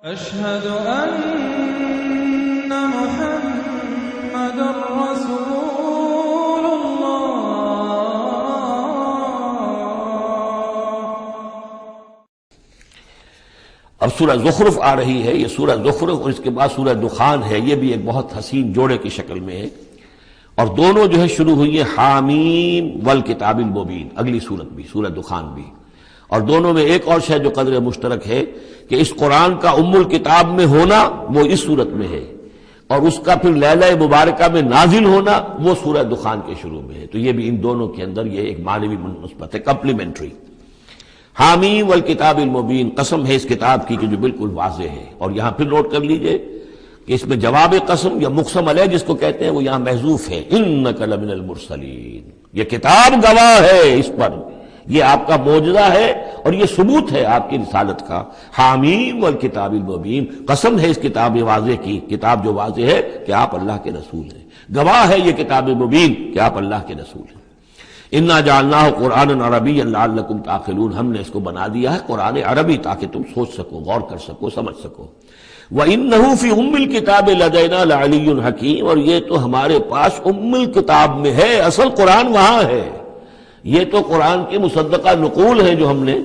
أشهد أن محمد رسول الله. اب سورہ زخرف آ رہی ہے، یہ سورہ زخرف اور اس کے بعد سورہ دخان ہے، یہ بھی ایک بہت حسین جوڑے کی شکل میں ہے، اور دونوں جو ہے شروع ہوئی ہیں حامیم والکتاب المبین، اگلی سورت بھی سورہ دخان بھی، اور دونوں میں ایک اور شے جو قدر مشترک ہے کہ اس قرآن کا ام الکتاب میں ہونا وہ اس سورت میں ہے، اور اس کا پھر لیلہ مبارکہ میں نازل ہونا وہ سورہ دخان کے شروع میں ہے، تو یہ بھی ان دونوں کے اندر یہ ایک معنوی نسبت ہے، کمپلیمنٹری۔ حامیم والکتاب المبین، قسم ہے اس کتاب کی کہ جو بالکل واضح ہے، اور یہاں پھر نوٹ کر لیجئے کہ اس میں جواب قسم یا مقسم علیہ جس کو کہتے ہیں وہ یہاں محذوف ہے، انک لمن المرسلین، یہ کتاب گواہ ہے اس پر، یہ آپ کا معجزہ ہے اور یہ ثبوت ہے آپ کی رسالت کا۔ حامیم والکتاب المبین، قسم ہے اس کتاب واضح کی، کتاب جو واضح ہے کہ آپ اللہ کے رسول ہیں، گواہ ہے یہ کتاب مبین کہ آپ اللہ کے رسول ہیں۔ انا جعلناہ قرآنا عربیا لعلکم تعقلون، ہم نے اس کو بنا دیا ہے قرآن عربی تاکہ تم سوچ سکو، غور کر سکو، سمجھ سکو۔ وَإِنَّهُ فِي أُمِّ الْكِتَابِ لَدَيْنَا لَعَلِيٌّ حَكِيمٌ، اور یہ تو ہمارے پاس ام الکتاب میں ہے، اصل قرآن وہاں ہے، یہ تو قرآن کی مصدقہ نقول ہے جو ہم نے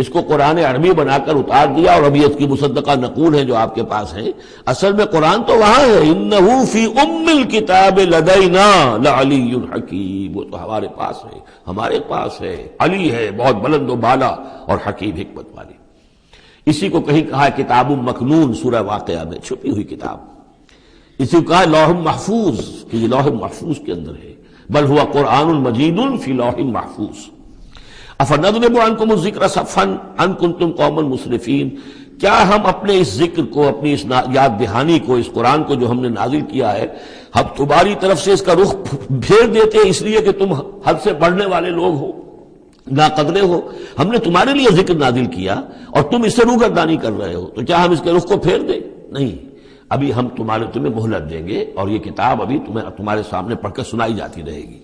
اس کو قرآن عربی بنا کر اتار دیا، اور ابھی اس کی مصدقہ نقول ہے جو آپ کے پاس ہے، اصل میں قرآن تو وہاں ہے۔ اِنَّهُ فِي أُمِّ الْكِتَابِ لَدَيْنَا لَعَلِيٌّ حَكِيمٌ، وہ تو ہمارے پاس ہے، ہمارے پاس ہے، علی ہے، بہت بلند و بالا اور حکیم حکمت والی۔ اسی کو کہیں کہا ہے کتاب مکنون سورہ واقعہ میں، چھپی ہوئی کتاب، اسی کو کہا ہے لوح محفوظ کہ یہ لوح محفوظ کے اندر ہے، بل ہوا قرآن مجید فی لوح محفوظ۔ افنضرب عنکم الذکر صفحا ان کنتم قوما مسرفین، کیا ہم اپنے اس ذکر کو، اپنی اس یاد دہانی کو، اس قرآن کو جو ہم نے نازل کیا ہے، ہم تمہاری طرف سے اس کا رخ پھیر دیتے اس لیے کہ تم حد سے بڑھنے والے لوگ ہو، ناقدرے ہو؟ ہم نے تمہارے لیے ذکر نازل کیا اور تم اس سے روگردانی کر رہے ہو، تو کیا ہم اس کے رخ کو پھیر دیں؟ نہیں، ابھی ہم تمہیں مہلت دیں گے، اور یہ کتاب ابھی تمہارے سامنے پڑھ کر سنائی جاتی رہے گی۔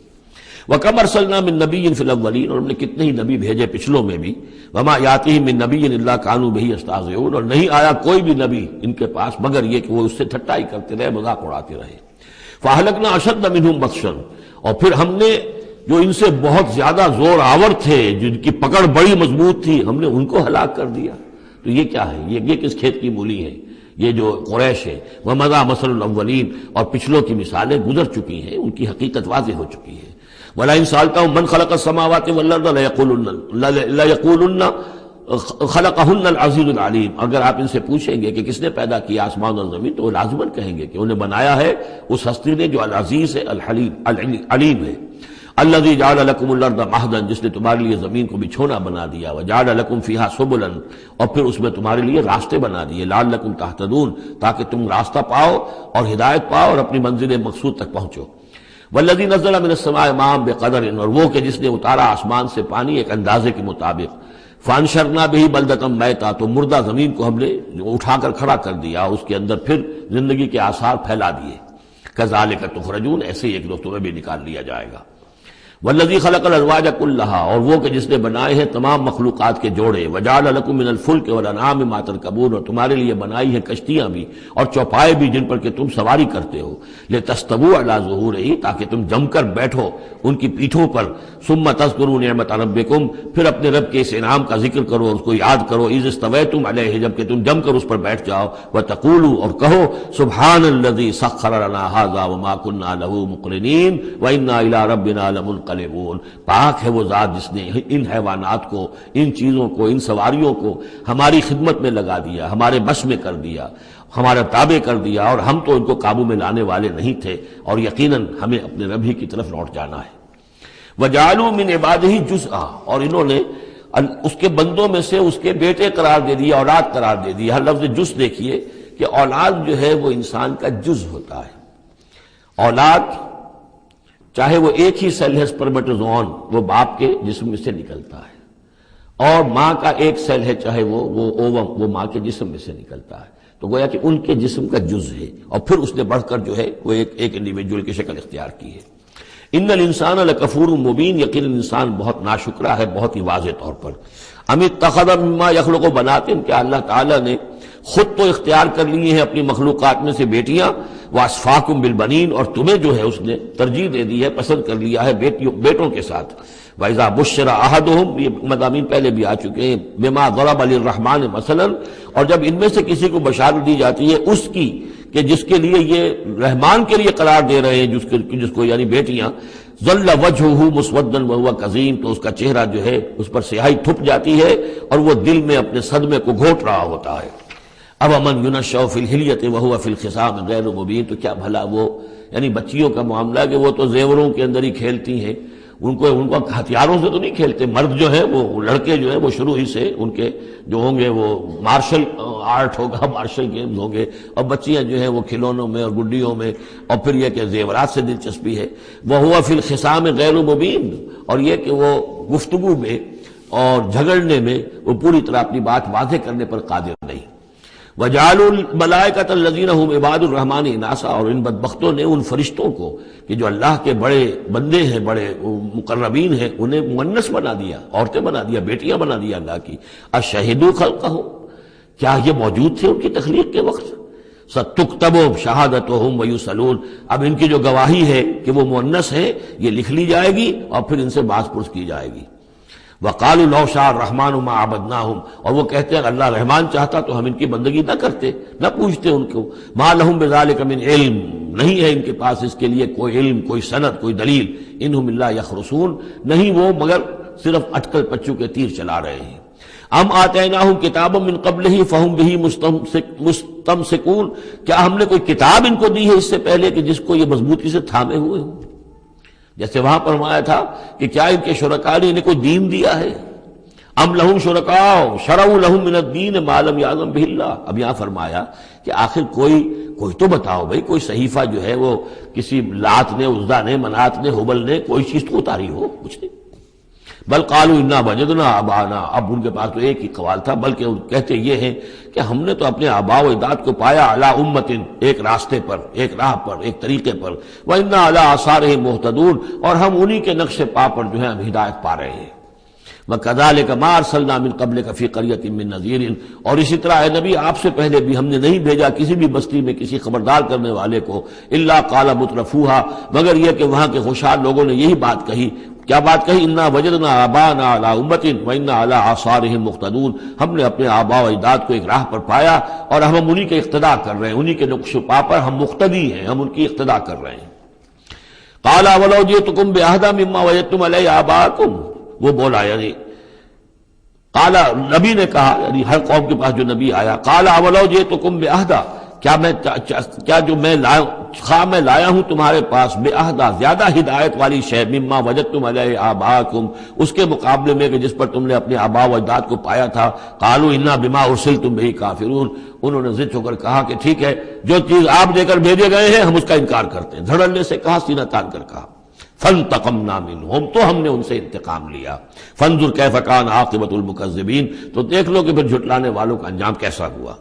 وَكَمْ أَرْسَلْنَا مِن نَبِيٍّ فِي الْأَوَّلِينَ، اور ہم نے کتنے ہی نبی بھیجے پچھلوں میں بھی، وَمَا يَأْتِيهِم مِّن نَبِيٍّ إِلَّا كَانُوا بِهِ يَسْتَهْزِئُونَ، اور نہیں آیا کوئی بھی نبی ان کے پاس مگر یہ کہ وہ اس سے ٹھٹائی کرتے رہے، مذاق اڑاتے رہے۔ فَأَهْلَكْنَا أَشَدَّ مِنْهُمْ بَطْشًا، اور پھر ہم نے جو ان سے بہت زیادہ زور آور تھے، جن کی پکڑ بڑی مضبوط تھی، ہم نے ان کو ہلاک کر دیا۔ تو یہ کیا ہے؟ یہ کس کھیت کی مولی ہے؟ یہ جو قریش ہے، وَمَضَىٰ مَثَلُ الْأَوَّلِينَ، اور پچھلوں کی مثالیں گزر چکی ہیں، ان کی حقیقت واضح ہو چکی ہے۔ وَلَئِن سَأَلْتَهُم مَّنْ خَلَقَ السَّمَاوَاتِ وَالْأَرْضَ لَيَقُولُنَّ خَلَقَهُنَّ الْعَزِيزُ الْعَلِيمُ، اگر آپ ان سے پوچھیں گے کہ کس نے پیدا کیا آسمان اور زمین، تو وہ لازماً کہیں گے کہ انہیں بنایا ہے اس ہستی نے جو العزیز ہے، الحلیم علیم ہے۔ الذی جعل لکم الارض مہدا، جس نے تمہارے لیے زمین کو بچھونا بنا دیا، وجعل لکم فیہا سبلا، اور پھر اس میں تمہارے لیے راستے بنا دیے، لعلکم تہتدون، تاکہ تم راستہ پاؤ اور ہدایت پاؤ اور اپنی منزل مقصود تک پہنچو۔ والذی نزل من السماء ماء بقدر، اور وہ کہ جس نے اتارا آسمان سے پانی ایک اندازے کے مطابق، فانشرنا بہ بلدۃ میتا، تو مردہ زمین کو ہم نے اٹھا کر کھڑا کر دیا، اس کے اندر پھر زندگی کے آثار پھیلا دیے۔ کذالک تخرجون، ایسے ایک روز تمہیں بھی نکال لیا جائے گا۔ والذی خلق الازواج کلھا، اور وہ کہ جس نے بنائے ہیں تمام مخلوقات کے جوڑے، وجعل لکم من الفلک والانعام ما ترکبون، اور تمہارے لیے بنائی ہیں کشتیاں بھی اور چوپائے بھی جن پر کہ تم سواری کرتے ہو، لتستووا علی ظہورہ، تاکہ تم جم کر بیٹھو ان کی پیٹھوں پر، ثم تذکروا نعمت ربکم، پھر اپنے رب کے اس انعام کا ذکر کرو، اس کو یاد کرو، اذ استویتم علیہ، جب کہ تم جم کر اس پر بیٹھ جاؤ، وتقولوا، اور کہو، سبحان الذی سخر لنا ھذا وما كنا له مقرنین وانا الی ربنا لمنقلبون، پاک ہے وہ ذات جس نے ان حیوانات کو، ان چیزوں کو، ان سواریوں کو ہماری خدمت میں لگا دیا، ہمارے بس میں کر دیا، ہمارا تابع کر دیا، اور ہم تو ان کو قابو میں لانے والے نہیں تھے، اور یقیناً ہمیں اپنے رب ہی کی طرف لوٹ جانا ہے۔ وَجَعَلُوا مِنْ عِبَادِهِ جُزْءًا، اور انہوں نے اس کے بندوں میں سے اس کے بیٹے قرار دے دیا، اولاد قرار دے دیا۔ ہر لفظ جز دیکھیے کہ اولاد جو ہے وہ انسان کا جز ہوتا ہے۔ اولاد چاہے وہ ایک ہی سیل ہے سپرمیٹوزوون، وہ باپ کے جسم میں سے نکلتا ہے، اور ماں کا ایک سیل ہے چاہے وہ اووم، وہ ماں کے جسم میں سے نکلتا ہے، تو گویا کہ ان کے جسم کا جز ہے، اور پھر اس نے بڑھ کر جو ہے وہ ایک انڈیویجول کی شکل اختیار کی ہے۔ ان الانسان لکفور مبین، یقیناً انسان بہت ناشکرا ہے، بہت ہی واضح طور پر۔ ام اتخذ مما یخلق بنات، کہ اللہ تعالیٰ نے خود تو اختیار کر لیے ہیں اپنی مخلوقات میں سے بیٹیاں، وَأَصْفَاكُمْ بِالْبَنِينَ، اور تمہیں جو ہے اس نے ترجیح دے دی ہے، پسند کر لیا ہے بیٹوں کے ساتھ۔ وَإِذَا بُشِّرَ أَحَدُهُمْ، یہ مضامین پہلے بھی آ چکے ہیں، بِمَا ضَرَبَ لِلرَّحْمَنِ مَثَلًا، اور جب ان میں سے کسی کو بشارت دی جاتی ہے اس کی کہ جس کے لیے یہ رحمان کے لیے قرار دے رہے ہیں جس کو یعنی بیٹیاں، ظل وجهه مسودا وهو كظيم، تو اس کا چہرہ جو ہے اس پر سیاہی تھپ جاتی ہے اور وہ دل میں اپنے صدمے کو گھوٹ رہا ہوتا ہے۔ اب من ينشأ في الحلیة وهو في الخصام غیر مبین، تو کیا بھلا وہ یعنی بچیوں کا معاملہ کہ وہ تو زیوروں کے اندر ہی کھیلتی ہیں، ان کو ہتھیاروں سے تو نہیں کھیلتے۔ مرد جو ہے وہ لڑکے جو ہے وہ شروع ہی سے ان کے جو ہوں گے وہ مارشل آرٹ ہوگا، مارشل گیمز ہوں گے، اور بچیاں جو ہیں وہ کھلونوں میں اور گڈیوں میں، اور پھر یہ کہ زیورات سے دلچسپی ہے۔ وَهُوَ فِي الْخِصَامِ غَيْرُ مُبِينٍ، اور یہ کہ وہ گفتگو میں اور جھگڑنے میں وہ پوری طرح اپنی بات واضح کرنے پر قادر نہیں۔ وَجَعَلُوا الْمَلَائِكَةَ الَّذِينَ هُمْ عِبَادُ الرَّحْمَنِ إِنَاثًا، اور ان بدبختوں نے ان فرشتوں کو کہ جو اللہ کے بڑے بندے ہیں، بڑے مقربین ہیں، انہیں مؤنث بنا دیا، عورتیں بنا دیا، بیٹیاں بنا دیا اللہ کی۔ أَشَهِدُوا خَلْقَهُمْ، کیا یہ موجود تھے ان کی تخلیق کے وقت؟ سَتُكْتَبُ شَهَادَتُهُمْ وَيُسْأَلُونَ، اب ان کی جو گواہی ہے کہ وہ مؤنث ہے یہ لکھ لی جائے گی اور پھر ان سے باز پرس کی جائے گی۔ وَقَالُوا لَوْ شَاءَ الرَّحْمَنُ مَا عَبَدْنَاهُمْ، اور وہ کہتے ہیں اگر اللہ رحمان چاہتا تو ہم ان کی بندگی نہ کرتے، نہ پوچھتے ان کو۔ مَا لَهُمْ بِذَلِكَ مِنْ علم، نہیں ہے ان کے پاس اس کے لیے کوئی علم، کوئی سند، کوئی دلیل۔ اِنْهُمْ إِلَّا يَخْرُصُونَ، نہیں وہ مگر صرف اٹکل پچو کے تیر چلا رہے ہیں۔ ام آتیناہم کتابا من قبلہ فہم بہ مستمسکون، کیا ہم نے کوئی کتاب ان کو دی ہے اس سے پہلے کہ جس کو یہ مضبوطی سے تھامے ہوئے ہوں؟ جیسے وہاں فرمایا تھا کہ کیا ان کے شرکاء نے انہیں کوئی دین دیا ہے؟ ام لہم شرکاء شرعوا لہم من الدین ما لم یعظم بہ اللہ، اب یہاں فرمایا کہ آخر کوئی تو بتاؤ بھائی، کوئی صحیفہ جو ہے وہ کسی لات نے، عزا نے، منات نے، ہبل نے کوئی چیز تو اتاری ہو، کچھ نہیں۔ بل قالوا انا وجدنا آباءنا، اب ان کے پاس تو ایک ہی قوال تھا، بلکہ کہتے یہ ہیں کہ ہم نے تو اپنے آباء و اجداد کو پایا علی امت، ایک راستے پر، ایک راہ پر، ایک طریقے پر، وانا علی آثارہم مہتدون، اور ہم انہی کے نقش پا پر جو ہے ہم ہدایت پا رہے ہیں۔ وَكَذَلِكَ مَا أَرْسَلْنَا مِن قَبْلِكَ فِي قَرْيَةٍ مِّن نَذِيرٍ، اور اسی طرح اے نبی آپ سے پہلے بھی ہم نے نہیں بھیجا کسی بھی بستی میں کسی خبردار کرنے والے کو، إِلَّا قَالَ مُتْرَفُوهَا، مگر یہ کہ وہاں کے خوشحال لوگوں نے یہی بات کہی، کیا بات کہی؟ انا وجدنا آباءنا علی امت وانا علی آثارہم مقتدون، ہم نے اپنے آباء و اجداد کو ایک راہ پر پایا اور ہم انہی کے اقتداء کر رہے ہیں، انہی کے نقش و پا پر ہم مقتدی ہیں، ہم ان کی اقتداء کر رہے ہیں۔ قال ولو جئتکم بأہدی مما وجدتم علیہ آباءکم، وہ بولا یعنی قال، نبی نے کہا یعنی ہر قوم کے پاس جو نبی آیا، قال ولو جئتکم بأہدی، کیا جو میں لایا ہوں تمہارے پاس بأہدی، زیادہ ہدایت والی شے، مما وجدتم علیہ آباءکم، اس کے مقابلے میں کہ جس پر تم نے اپنے آباء و اجداد کو پایا تھا۔ قالوا انا بما ارسلتم بہ کافرون، انہوں نے ضد ہو کر کہا کہ ٹھیک ہے جو چیز آپ دے کر بھیجے گئے ہیں ہم اس کا انکار کرتے ہیں، دھڑلے سے کہا، سینہ تان کر کہا۔ فانتقمنا منہم، تو ہم نے ان سے انتقام لیا۔ فانظر کیف کان عاقبۃ المکذبین، تو دیکھ لو کہ پھر جھٹلانے والوں کا انجام کیسا ہوا۔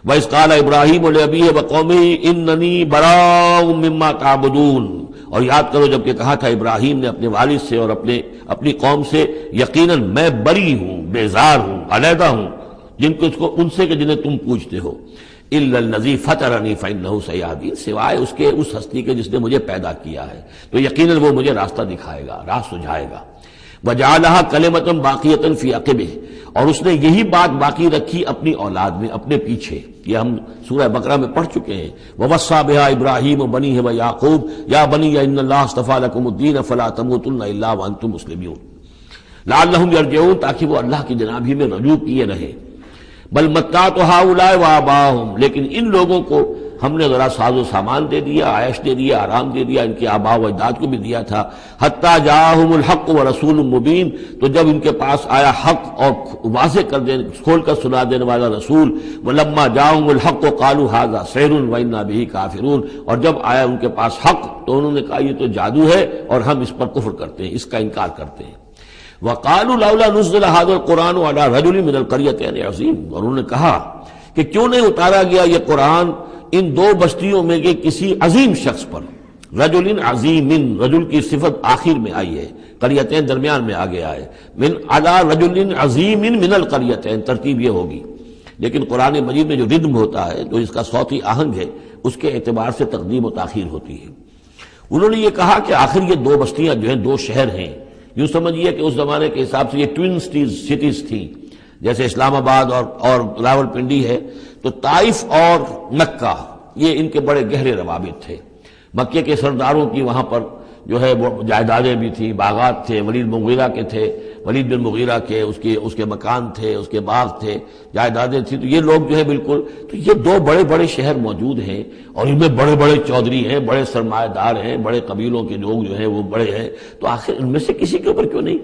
وَإِذْ قَالَ إِبْرَاهِيمُ لِأَبِيهِ وَقَوْمِهِ إِنَّنِي بَرَاءٌ مِّمَّا تَعْبُدُونَ، اور یاد کرو جب کہ کہا تھا ابراہیم نے اپنے والد سے اور اپنی قوم سے، یقیناً میں بری ہوں، بیزار ہوں، علیحدہ ہوں ان سے کہ جنہیں تم پوجتے ہو۔ إِلَّا الَّذِي فَطَرَنِي فَإِنَّهُ سَيَهْدِينِ، سوائے اس کے اس ہستی کے جس نے مجھے پیدا کیا ہے تو یقیناً وہ مجھے راستہ دکھائے گا، راہ سجھائے گا۔ وَجَعَلَهَا كَلِمَةً بَاقِيَةً فِي عَقِبِهِ، اور اس نے یہی بات باقی رکھی اپنی اولاد میں، اپنے پیچھے، یہ ہم سورہ بقرہ میں پڑھ چکے ہیں۔ وَوَصَّىٰ بِهَا إِبْرَاهِيمُ بَنِيهِ وَيَعْقُوبُ يَا بَنِيَّ إِنَّ اللَّهَ اصْطَفَىٰ لَكُمُ الدِّينَ فَلَا تَمُوتُنَّ إِلَّا وَأَنتُم مُّسْلِمُونَ لَعَلَّهُمْ يَرْجِعُونَ، تاکہ وہ اللہ کی جناب ہی میں رجوع کیے رہے۔ بل متعت هؤلاء وآباؤهم، لیکن ان لوگوں کو ہم نے ذرا ساز و سامان دے دیا، عیش دے دیا، آرام دے دیا، ان کے آباء و اجداد کو بھی دیا تھا۔ حتی جاءہم الحق ورسول مبین، تو جب ان کے پاس آیا حق اور واضح کھول کر سنا دینے والا رسول، ولما جاءہم الحق قالوا ھذا سحر وإنا بہ کافرون، اور جب آیا ان کے پاس حق تو انہوں نے کہا یہ تو جادو ہے اور ہم اس پر کفر کرتے ہیں، اس کا انکار کرتے ہیں۔ وقالوا لولا نزل هذا القرآن على رجل من القريتين عظيم، اور انہوں نے کہا کہ کیوں نہیں اتارا گیا یہ قرآن ان دو بستیوں میں کے کسی عظیم شخص پر۔ رجل عظیم، رجل کی صفت آخر میں آئی ہے، قریتین درمیان میں آگے آئے، من علی رجل عظیم من القریتین، ترتیب یہ ہوگی۔ لیکن قرآن مجید میں جو ردم ہوتا ہے، جو اس کا صوتی آہنگ ہے، اس کے اعتبار سے تقدیم و تاخیر ہوتی ہے۔ انہوں نے یہ کہا کہ آخر یہ دو بستیاں جو ہیں، دو شہر ہیں، یوں سمجھیے کہ اس زمانے کے حساب سے یہ ٹوین سٹیز تھیں، جیسے اسلام آباد اور راول پنڈی ہے، تو طائف اور مکہ یہ ان کے بڑے گہرے روابط تھے۔ مکے کے سرداروں کی وہاں پر جو ہے وہ جائیدادیں بھی تھیں، باغات تھے، ولید بن مغیرہ کے اس کے مکان تھے، اس کے باغ تھے، جائیدادیں تھیں، تو یہ لوگ جو ہے بالکل، تو یہ دو بڑے بڑے شہر موجود ہیں، اور ان میں بڑے بڑے چودھری ہیں، بڑے سرمایہ دار ہیں، بڑے قبیلوں کے لوگ جو ہیں وہ بڑے ہیں، تو آخر ان میں سے کسی کے اوپر کیوں نہیں؟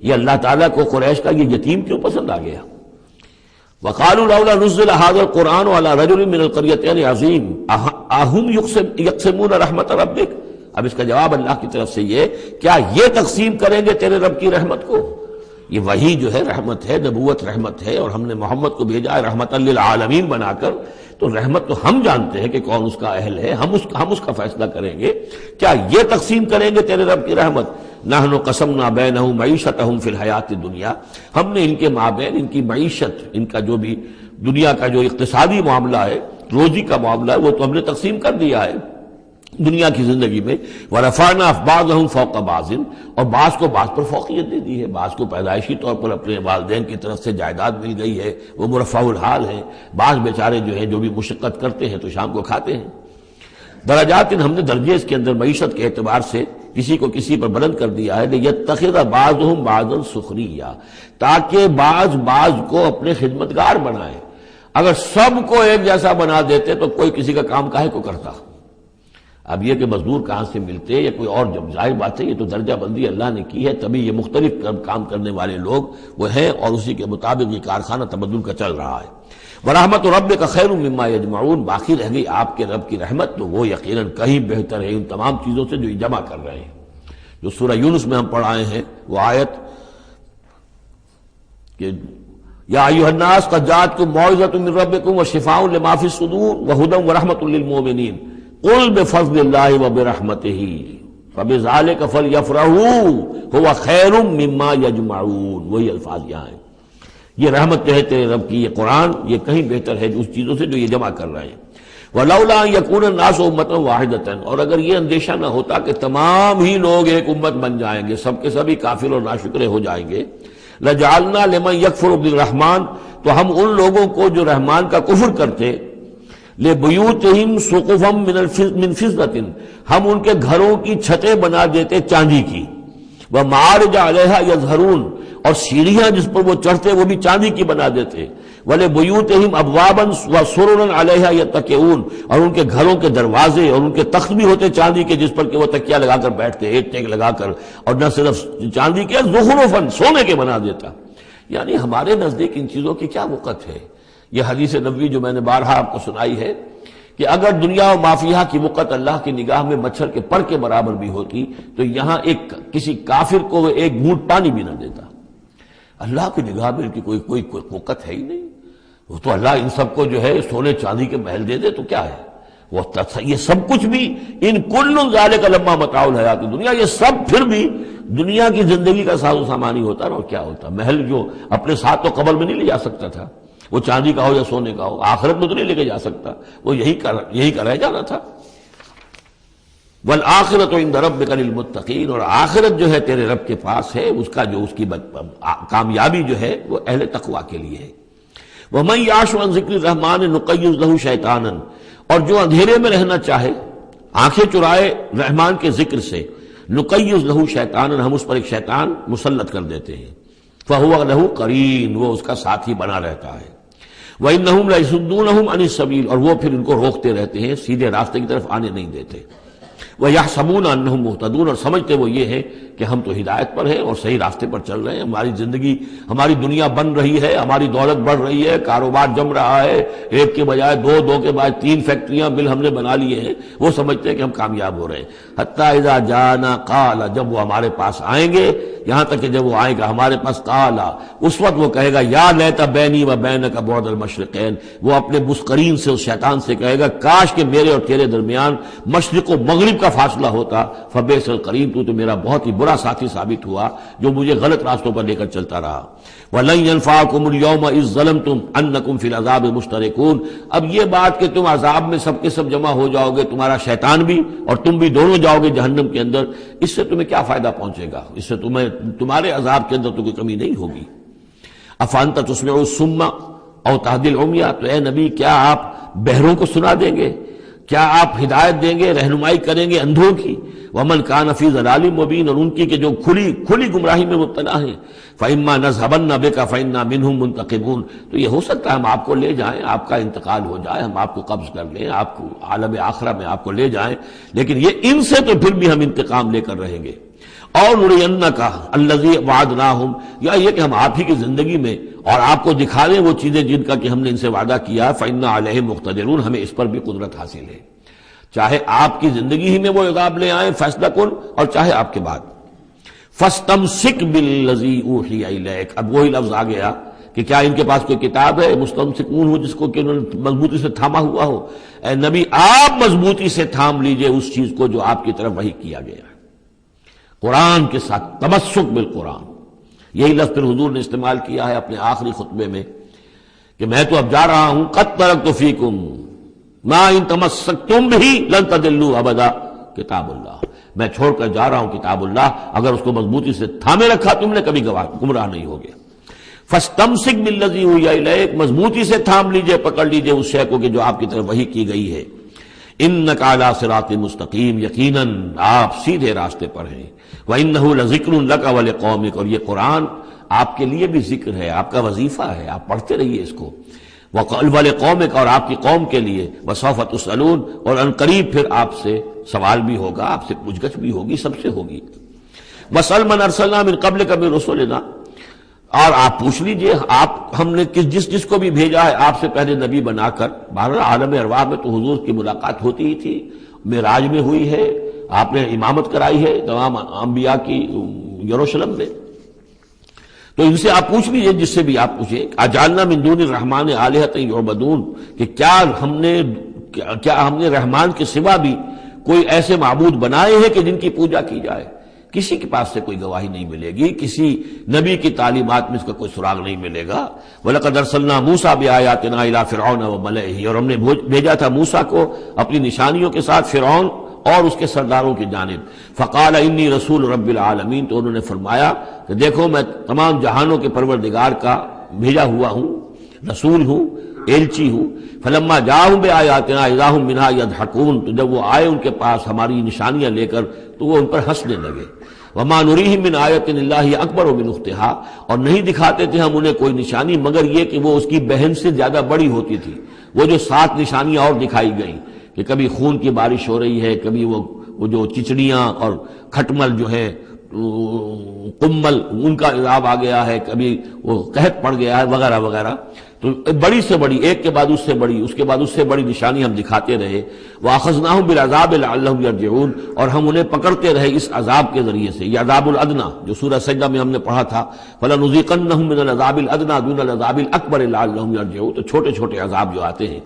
یہ اللہ تعالیٰ کو قریش کا یہ یتیم کیوں پسند آ گیا؟ وقالوا لولا نزل هذا القرآن على رجل من القريتين عظيم اهم يقسمون رحمت ربك۔ اب اس کا جواب اللہ کی طرف سے یہ، کیا یہ تقسیم کریں گے تیرے رب کی رحمت کو؟ یہ وحی جو ہے رحمت ہے، نبوت رحمت ہے، اور ہم نے محمد کو بھیجا ہے رحمت للعالمین بنا کر، تو رحمت تو ہم جانتے ہیں کہ کون اس کا اہل ہے، ہم اس کا فیصلہ کریں گے، کیا یہ تقسیم کریں گے تیرے رب کی رحمت؟ نحن قسمنا بینہم معیشتہم فی الحیات الدنیا، ہم نے ان کے مابین ان کی معیشت، ان کا جو بھی دنیا کا جو اقتصادی معاملہ ہے، روزی کا معاملہ ہے، وہ تو ہم نے تقسیم کر دیا ہے دنیا کی زندگی میں۔ ورفعنا بعضهم فوق بعض، اور بعض کو بعض پر فوقیت دے دی ہے، بعض کو پیدائشی طور پر اپنے والدین کی طرف سے جائیداد مل گئی ہے، وہ مرفع الحال ہے، بعض بیچارے جو ہیں جو بھی مشقت کرتے ہیں تو شام کو کھاتے ہیں۔ درجات، ہم نے درجے اس کے اندر معیشت کے اعتبار سے کسی کو کسی پر بلند کر دیا ہے، لیتخذ بعضهم بعضا سخریا، تاکہ بعض کو اپنے خدمتگار بنائے۔ اگر سب کو ایک جیسا بنا دیتے تو کوئی کسی کا کام کاہے کو کرتا؟ اب یہ کہ مزدور کہاں سے ملتے یا کوئی اور، جب ظاہر بات ہے یہ تو درجہ بندی اللہ نے کی ہے، تبھی یہ مختلف کام کرنے والے لوگ وہ ہیں، اور اسی کے مطابق یہ کارخانہ تبدل کا چل رہا ہے۔ ورحمت ربک خیر مما یجمعون، باقی رہ گئی آپ کے رب کی رحمت، تو وہ یقیناً کہیں بہتر ہے ان تمام چیزوں سے جو یہ جمع کر رہے ہیں۔ جو سورہ یونس میں ہم پڑھائے ہیں وہ آیت کہ یا ایھا الناس قد جاءتکم موعظۃ من ربکم وشفاء لما فی الصدور وہدی ورحمۃ للمؤمنین قل بفضل اللہ وبرحمتہ فبذلک فلیفرحوا ھو خیر مما یجمعون، وہی الفاظ یہاں ہیں۔ یہ رحمت جو ہے تیرے رب کی، یہ قرآن، یہ کہیں بہتر ہے اس چیزوں سے جو یہ جمع کر رہے ہیں۔ وَلَوْلَا أَن يَكُونَ النَّاسُ أُمَّةً وَاحِدَةً، اور اگر یہ اندیشہ نہ ہوتا کہ تمام ہی لوگ ایک امت بن جائیں گے، سب کے سبھی کافر اور ناشکرے ہو جائیں گے، لَجَعَلْنَا لِمَن يَكْفُرُ بِالرَّحْمَٰنِ، تو ہم ان لوگوں کو جو رحمان کا کفر کرتے، لِبُيُوتِهِمْ سُقُفًا مِّن فِضَّةٍ، ہم ان کے گھروں کی چھتیں بنا دیتے چاندی کی، وَمَعَارِجَ عَلَيْهَا يَظْهَرُونَ، اور سیڑھیاں جس پر وہ چڑھتے وہ بھی چاندی کی بنا دیتے، وَلِبُيُوتِهِمْ أَبْوَابًا وَسُرُرًا عَلَيْهَا يَتَّكِئُونَ، اور ان کے گھروں کے دروازے اور ان کے تخت بھی ہوتے چاندی کے جس پر کہ وہ تکیہ لگا کر بیٹھتے، ایک ٹیک لگا کر، اور نہ صرف چاندی کے، زخرفاً، سونے کے بنا دیتا۔ یعنی ہمارے نزدیک ان چیزوں کی کیا وقت ہے؟ یہ حدیث نبوی جو میں نے بارہا آپ کو سنائی ہے کہ اگر دنیا و مافیہ کی وقت اللہ کی نگاہ میں مچھر کے پر کے برابر بھی ہوتی تو یہاں کسی کافر کو ایک گھونٹ پانی بھی نہ دیتا۔ اللہ کی نگاہ میں ان کی کوئی وقت ہے ہی نہیں، وہ تو اللہ ان سب کو جو ہے سونے چاندی کے محل دے دے تو کیا ہے، وہ یہ سب کچھ بھی، ان کل ذالک لما متاع الحیات الدنیا، یہ سب پھر بھی دنیا کی زندگی کا ساز و سامان ہی ہوتا نا، اور کیا ہوتا؟ محل جو اپنے ساتھ تو قبر میں نہیں لے جا سکتا تھا، وہ چاندی کا ہو یا سونے کا ہو، آخرت میں تو نہیں لے کے جا سکتا، وہ یہی کا رہ جانا تھا۔ والآخرۃ عند ربک للمتقین، اور آخرت جو ہے تیرے رب کے پاس ہے، اس کا جو اس کی کامیابی جو ہے وہ اہل تقوی کے لیے ہے۔ وَمَن يَعْشُ عَن ذِكْرِ الرَّحْمَٰنِ نُقَيِّضْ لَهُ شَيْطَانًا، اور جو اندھیرے میں رہنا چاہے، آنکھیں چرائے رحمان کے ذکر سے، نُقَيِّضْ لَهُ شَيْطَانًا، ہم اس پر ایک شیطان مسلط کر دیتے ہیں، فَهُوَ لَهُ قَرِينٌ، وہ اس کا ساتھی بنا رہتا ہے۔ وَإِنَّهُمْ لَيَصُدُّونَهُمْ عَنِ السَّبِيلِ، اور وہ پھر ان کو روکتے رہتے ہیں، سیدھے راستے کی طرف آنے نہیں دیتے۔ وَيَحْسَبُونَ أَنَّهُمْ مُهْتَدُونَ، اور سمجھتے وہ یہ ہے کہ ہم تو ہدایت پر ہیں اور صحیح راستے پر چل رہے ہیں، ہماری زندگی، ہماری دنیا بن رہی ہے، ہماری دولت بڑھ رہی ہے، کاروبار جم رہا ہے، ایک کے بجائے دو کے بعد 3 فیکٹریاں بل ہم نے بنا لیے ہیں، وہ سمجھتے ہیں کہ ہم کامیاب ہو رہے ہیں۔ حتیٰ اذا جانا قال، جب وہ ہمارے پاس آئیں گے، یہاں تک کہ جب وہ آئے گا ہمارے پاس، قال، اس وقت وہ کہے گا یا لیت بینی و بینک بعد المشرقین، وہ اپنے مسقرین سے، اس شیطان سے کہے گا کاش کہ میرے اور تیرے درمیان مشرق و مغرب کا فاصلہ ہوتا، فبئس القرین، تو میرا بہت ہی برا برا ساتھی ثابت ہوا جو مجھے غلط راستوں پر لے کر چلتا رہا۔ وَلَن يَنفَعَكُمُ الْيَوْمَ إِذ ظَّلَمْتُمْ أَنَّكُمْ فِي الْعَذَابِ مُشْتَرِكُونَ۔ اب یہ بات کہ تم عذاب میں سب کے سب جمع ہو جاؤ گے، تمہارا شیطان بھی اور تم بھی دونوں جاؤ گے جہنم کے اندر، اس سے تمہیں کیا فائدہ پہنچے گا؟ اس سے تمہارے عذاب کے اندر تو کوئی کمی نہیں ہوگی۔ أَفَأَنْتَ تُسْمِعُ الصُّمَّ أَوْ تَهْدِي الْعُمْيَ، تو اے نبی کیا آپ بہروں کو سنا دیں گے؟ کیا آپ ہدایت دیں گے، رہنمائی کریں گے اندھوں کی؟ وَمَنْ كَانَ فِي ضَلَالٍ مُبِينٍ، اور ان کی کہ جو کھلی گمراہی میں مبتلا ہیں، فَإِمَّا نَذْهَبَنَّ بِكَ فَإِنَّا مِنْهُمْ مُنْتَقِمُونَ، تو یہ ہو سکتا ہے ہم آپ کو لے جائیں، آپ کا انتقال ہو جائے، ہم آپ کو قبض کر لیں، آپ کو عالم آخرہ میں آپ کو لے جائیں، لیکن یہ ان سے تو پھر بھی ہم انتقام لے کر رہیں گے۔ اور نُرِيَنَّكَ الَّذِي وَعَدْنَاهُمْ، یا یہ کہ ہم آپ ہی کی زندگی میں اور آپ کو دکھا دیں وہ چیزیں جن کا کہ ہم نے ان سے وعدہ کیا، فَإِنَّا عَلَيْهِمْ مُقْتَدِرُونَ، ہمیں اس پر بھی قدرت حاصل ہے، چاہے آپ کی زندگی ہی میں وہ عذاب لے آئیں فیصلہ کن، اور چاہے آپ کے بعد۔ فَاسْتَمْسِكْ بِالَّذِي أُوحِيَ إِلَيْكَ، اب وہی لفظ آ گیا کہ کیا ان کے پاس کوئی کتاب ہے مستمسکون ہو جس کو کہ انہوں نے مضبوطی سے تھاما ہوا ہو؟ اے نبی آپ مضبوطی سے تھام لیجئے اس چیز کو جو آپ کی طرف وحی کیا گیا ہے، قرآن کے ساتھ تمسک بالقرآن۔ یہی لفظ پھر حضور نے استعمال کیا ہے اپنے آخری خطبے میں کہ میں تو اب جا رہا ہوں، قد ترکت فیکم ما ان تمسکتم بہ لن تضلوا ابدا، کتاب اللہ، میں چھوڑ کر جا رہا ہوں کتاب اللہ، اگر اس کو مضبوطی سے تھامے رکھا تم نے کبھی گمراہ نہیں ہوگے۔ فاستمسک بالذی اوحی الیک، مضبوطی سے تھام لیجئے، پکڑ لیجئے اس شے کو کہ جو آپ کی طرف وحی کی گئی ہے۔ انک علی صراط مستقیم، یقیناً آپ سیدھے راستے پر ہیں۔ وانہ لذکر لک ولقومک، اور یہ قرآن آپ کے لیے بھی ذکر ہے، آپ کا وظیفہ ہے، آپ پڑھتے رہیے اس کو۔ ولقومک، اور آپ کی قوم کے لیے۔ وسوف تسألون، اور ان قریب پھر آپ سے سوال بھی ہوگا، آپ سے پوچھ گچھ بھی ہوگی، سب سے ہوگی۔ واسأل من ارسلنا من قبلک من رسلنا، اور آپ پوچھ لیجئے آپ ہم نے جس کو بھی بھیجا ہے آپ سے پہلے نبی بنا کر۔ بہرحال عالم ارواح میں تو حضور کی ملاقات ہوتی ہی تھی، معراج میں ہوئی ہے، آپ نے امامت کرائی ہے تمام انبیاء کی یروشلم میں، تو ان سے آپ پوچھ لیجئے جس سے بھی آپ پوچھیں۔ اجعلنا من دون الرحمن آلہۃ یعبدون، کہ کیا ہم نے رحمان کے سوا بھی کوئی ایسے معبود بنائے ہیں کہ جن کی پوجا کی جائے؟ کسی کے پاس سے کوئی گواہی نہیں ملے گی، کسی نبی کی تعلیمات میں اس کا کوئی سراغ نہیں ملے گا۔ وَلَقَدْ أَرْسَلْنَا مُوسَىٰ بِآيَاتِنَا إِلَىٰ فِرْعَوْنَ وَمَلَئِهِ، اور ہم نے بھیجا تھا موسیٰ کو اپنی نشانیوں کے ساتھ فرعون اور اس کے سرداروں کی جانب۔ فَقَالَ إِنِّي رَسُولُ رَبِّ الْعَالَمِينَ، تو انہوں نے فرمایا کہ دیکھو میں تمام جہانوں کے پروردگار کا بھیجا ہوا ہوں، رسول ہوں، ایلچی ہوں۔ فلما جاءہم بآیاتنا اذا ہم منہا یضحکون، تو جب وہ آئے ان کے پاس ہماری نشانیاں لے کر تو وہ ان پر ہنسنے لگے۔ وما نریہم من آیۃ الا ہی اکبر من اختہا، اور نہیں دکھاتے تھے ہم انہیں کوئی نشانی مگر یہ کہ وہ اس کی بہن سے زیادہ بڑی ہوتی تھی۔ وہ جو 7 نشانیاں اور دکھائی گئیں کہ کبھی خون کی بارش ہو رہی ہے، کبھی وہ جو چچڑیاں اور کھٹمل جو ہے قمل ان کا عذاب آ گیا ہے، کبھی وہ قحط پڑ گیا ہے وغیرہ وغیرہ، تو بڑی سے بڑی ایک کے بعد اس سے بڑی، اس کے بعد اس سے بڑی نشانی ہم دکھاتے رہے۔ وَأَخَذْنَاهُمْ بِالْعَذَابِ لَعَلَّهُمْ يَرْجِعُونَ، اور ہم انہیں پکڑتے رہے اس عذاب کے ذریعے سے، یہ عذاب الادنیٰ جو سورہ سجدہ میں ہم نے پڑھا تھا، فَلَنُذِيقَنَّهُم مِّنَ الْعَذَابِ الْأَدْنَىٰ دُونَ الْعَذَابِ الْأَكْبَرِ لَعَلَّهُمْ يَرْجِعُونَ، تو چھوٹے چھوٹے عذاب جو آتے ہیں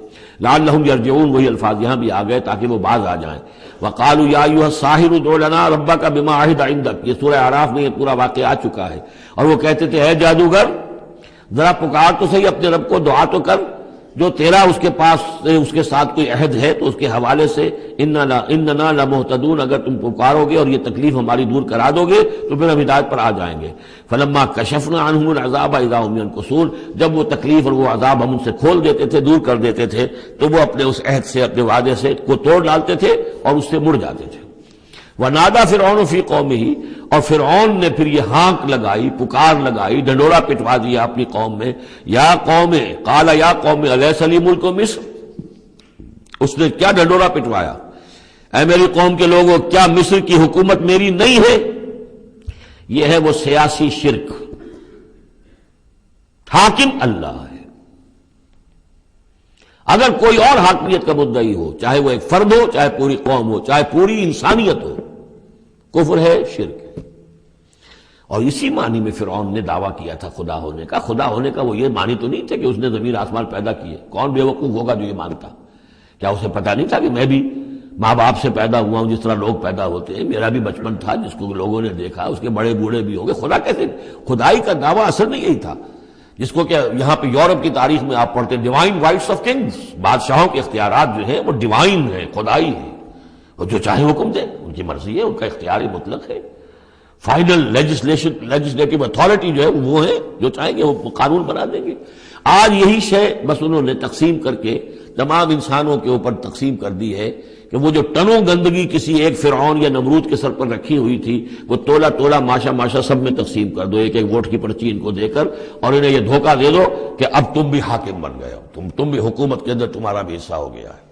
لَعَلَّهُمْ يَرْجِعُونَ، وہی الفاظ یہاں بھی آ گئے تاکہ وہ باز آ جائیں۔ وَقَالُوا يَا أَيُّهَا السَّاحِرُ ادْعُ لَنَا رَبَّكَ بِمَا عَهِدَ عِندَكَ، یہ سورہ اعراف میں یہ پورا واقعہ آ چکا ہے، اور وہ کہتے تھے اے جادوگر ذرا پکار تو صحیح اپنے رب کو، دعا تو کر جو تیرا اس کے پاس اس کے ساتھ کوئی عہد ہے تو اس کے حوالے سے اننا لمہتدون، اگر تم پکارو گے اور یہ تکلیف ہماری دور کرا دو گے تو پھر ہم ہدایت پر آ جائیں گے۔ فلما کشفنا عنہم العذاب اذا هم ينكثون، جب وہ تکلیف اور وہ عذاب ہم ان سے کھول دیتے تھے، دور کر دیتے تھے، تو وہ اپنے اس عہد سے، اپنے وعدے سے کو توڑ ڈالتے تھے اور اس سے مڑ جاتے تھے۔ وَنَادَىٰ فِرْعَوْنُ فِي قَوْمِهِ، اور فرعون نے پھر یہ ہانک لگائی، پکار لگائی، ڈنڈورا پٹوا دیا اپنی قوم میں، یا قوم قال یا قوم الیس لی ملک مصر، اس نے کیا ڈنڈورا پٹوایا، اے میری قوم کے لوگوں کیا مصر کی حکومت میری نہیں ہے؟ یہ ہے وہ سیاسی شرک، حاکم اللہ ہے۔ اگر کوئی اور حاکمیت کا مدعی ہو، چاہے وہ ایک فرد ہو، چاہے پوری قوم ہو، چاہے پوری انسانیت ہو، کفر ہے، شرک ہے۔ اور اسی معنی میں فرعون نے دعویٰ کیا تھا خدا ہونے کا۔ خدا ہونے کا وہ یہ معنی تو نہیں تھا کہ اس نے زمین آسمان پیدا کیے، کون بے وقوف ہوگا جو یہ مانتا؟ کیا اسے پتہ نہیں تھا کہ میں بھی ماں باپ سے پیدا ہوا ہوں جس طرح لوگ پیدا ہوتے ہیں، میرا بھی بچپن تھا جس کو لوگوں نے دیکھا، اس کے بڑے بوڑھے بھی ہو گئے، خدا کیسے؟ خدائی کا دعویٰ اصل میں یہی تھا جس کو کہ یہاں پہ یورپ کی تاریخ میں آپ پڑھتے ہیں ڈیوائن رائٹس آف کنگز، بادشاہوں کے اختیارات جو ہیں وہ ڈیوائن ہیں، خدائی ہیں، اور جو چاہے حکم دے، ان کی مرضی ہے، ان کا اختیار مطلق ہے۔ فائنل لیجسلیٹو اتھارٹی جو ہے وہ ہے، جو چاہیں گے وہ قانون بنا دیں گے۔ آج یہی شے بس انہوں نے تقسیم کر کے تمام انسانوں کے اوپر تقسیم کر دی ہے کہ وہ جو ٹنوں گندگی کسی ایک فرعون یا نمرود کے سر پر رکھی ہوئی تھی، وہ تولا تولا ماشا ماشا سب میں تقسیم کر دو، ایک ایک ووٹ کی پرچی ان کو دے کر، اور انہیں یہ دھوکہ دے دو کہ اب تم بھی حاکم بن گئے ہو، تم بھی حکومت کے اندر تمہارا بھی حصہ ہو گیا ہے۔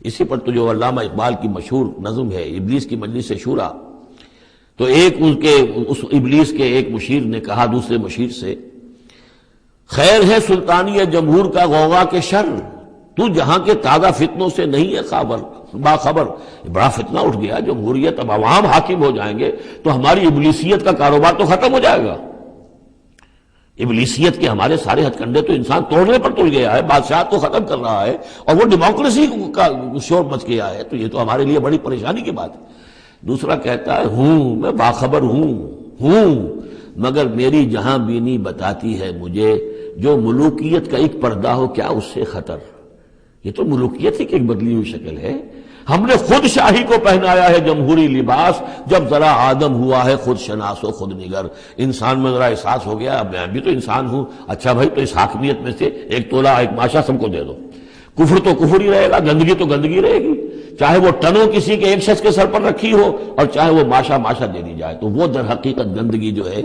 اسی پر تو جو علامہ اقبال کی مشہور نظم ہے ابلیس کی مجلس شورا، تو ایک اس ابلیس کے ایک مشیر نے کہا دوسرے مشیر سے، خیر ہے سلطانی جمہور کا غوغا کے شر، تو جہاں کے تازہ فتنوں سے نہیں ہے باخبر۔ بڑا فتنہ اٹھ گیا، جمہوریت، اب عوام حاکم ہو جائیں گے تو ہماری ابلیسیت کا کاروبار تو ختم ہو جائے گا۔ ابلیسیت کے ہمارے سارے ہتھ کنڈے تو انسان توڑنے پر تل گیا ہے، بادشاہت کو ختم کر رہا ہے، اور وہ ڈیموکریسی کا شور مچ گیا ہے، تو یہ تو ہمارے لیے بڑی پریشانی کی بات ہے۔ دوسرا کہتا ہے میں باخبر ہوں، مگر میری جہاں بینی بتاتی ہے مجھے جو ملوکیت کا ایک پردہ ہو کیا اس سے خطر۔ یہ تو ملوکیت ہی کی ایک بدلی ہوئی شکل ہے۔ ہم نے خود شاہی کو پہنایا ہے جمہوری لباس، جب ذرا آدم ہوا ہے خود شناس و خود نگر۔ انسان میں ذرا احساس ہو گیا اب میں بھی تو انسان ہوں، اچھا بھائی تو اس حاکمیت میں سے ایک تولا ایک ماشا سب کو دے دو۔ کفر تو کفر ہی رہے گا، گندگی تو گندگی رہے گی، چاہے وہ ٹنوں کسی کے ایک شخص کے سر پر رکھی ہو اور چاہے وہ ماشا ماشا دے دی جائے، تو وہ در حقیقت گندگی جو ہے،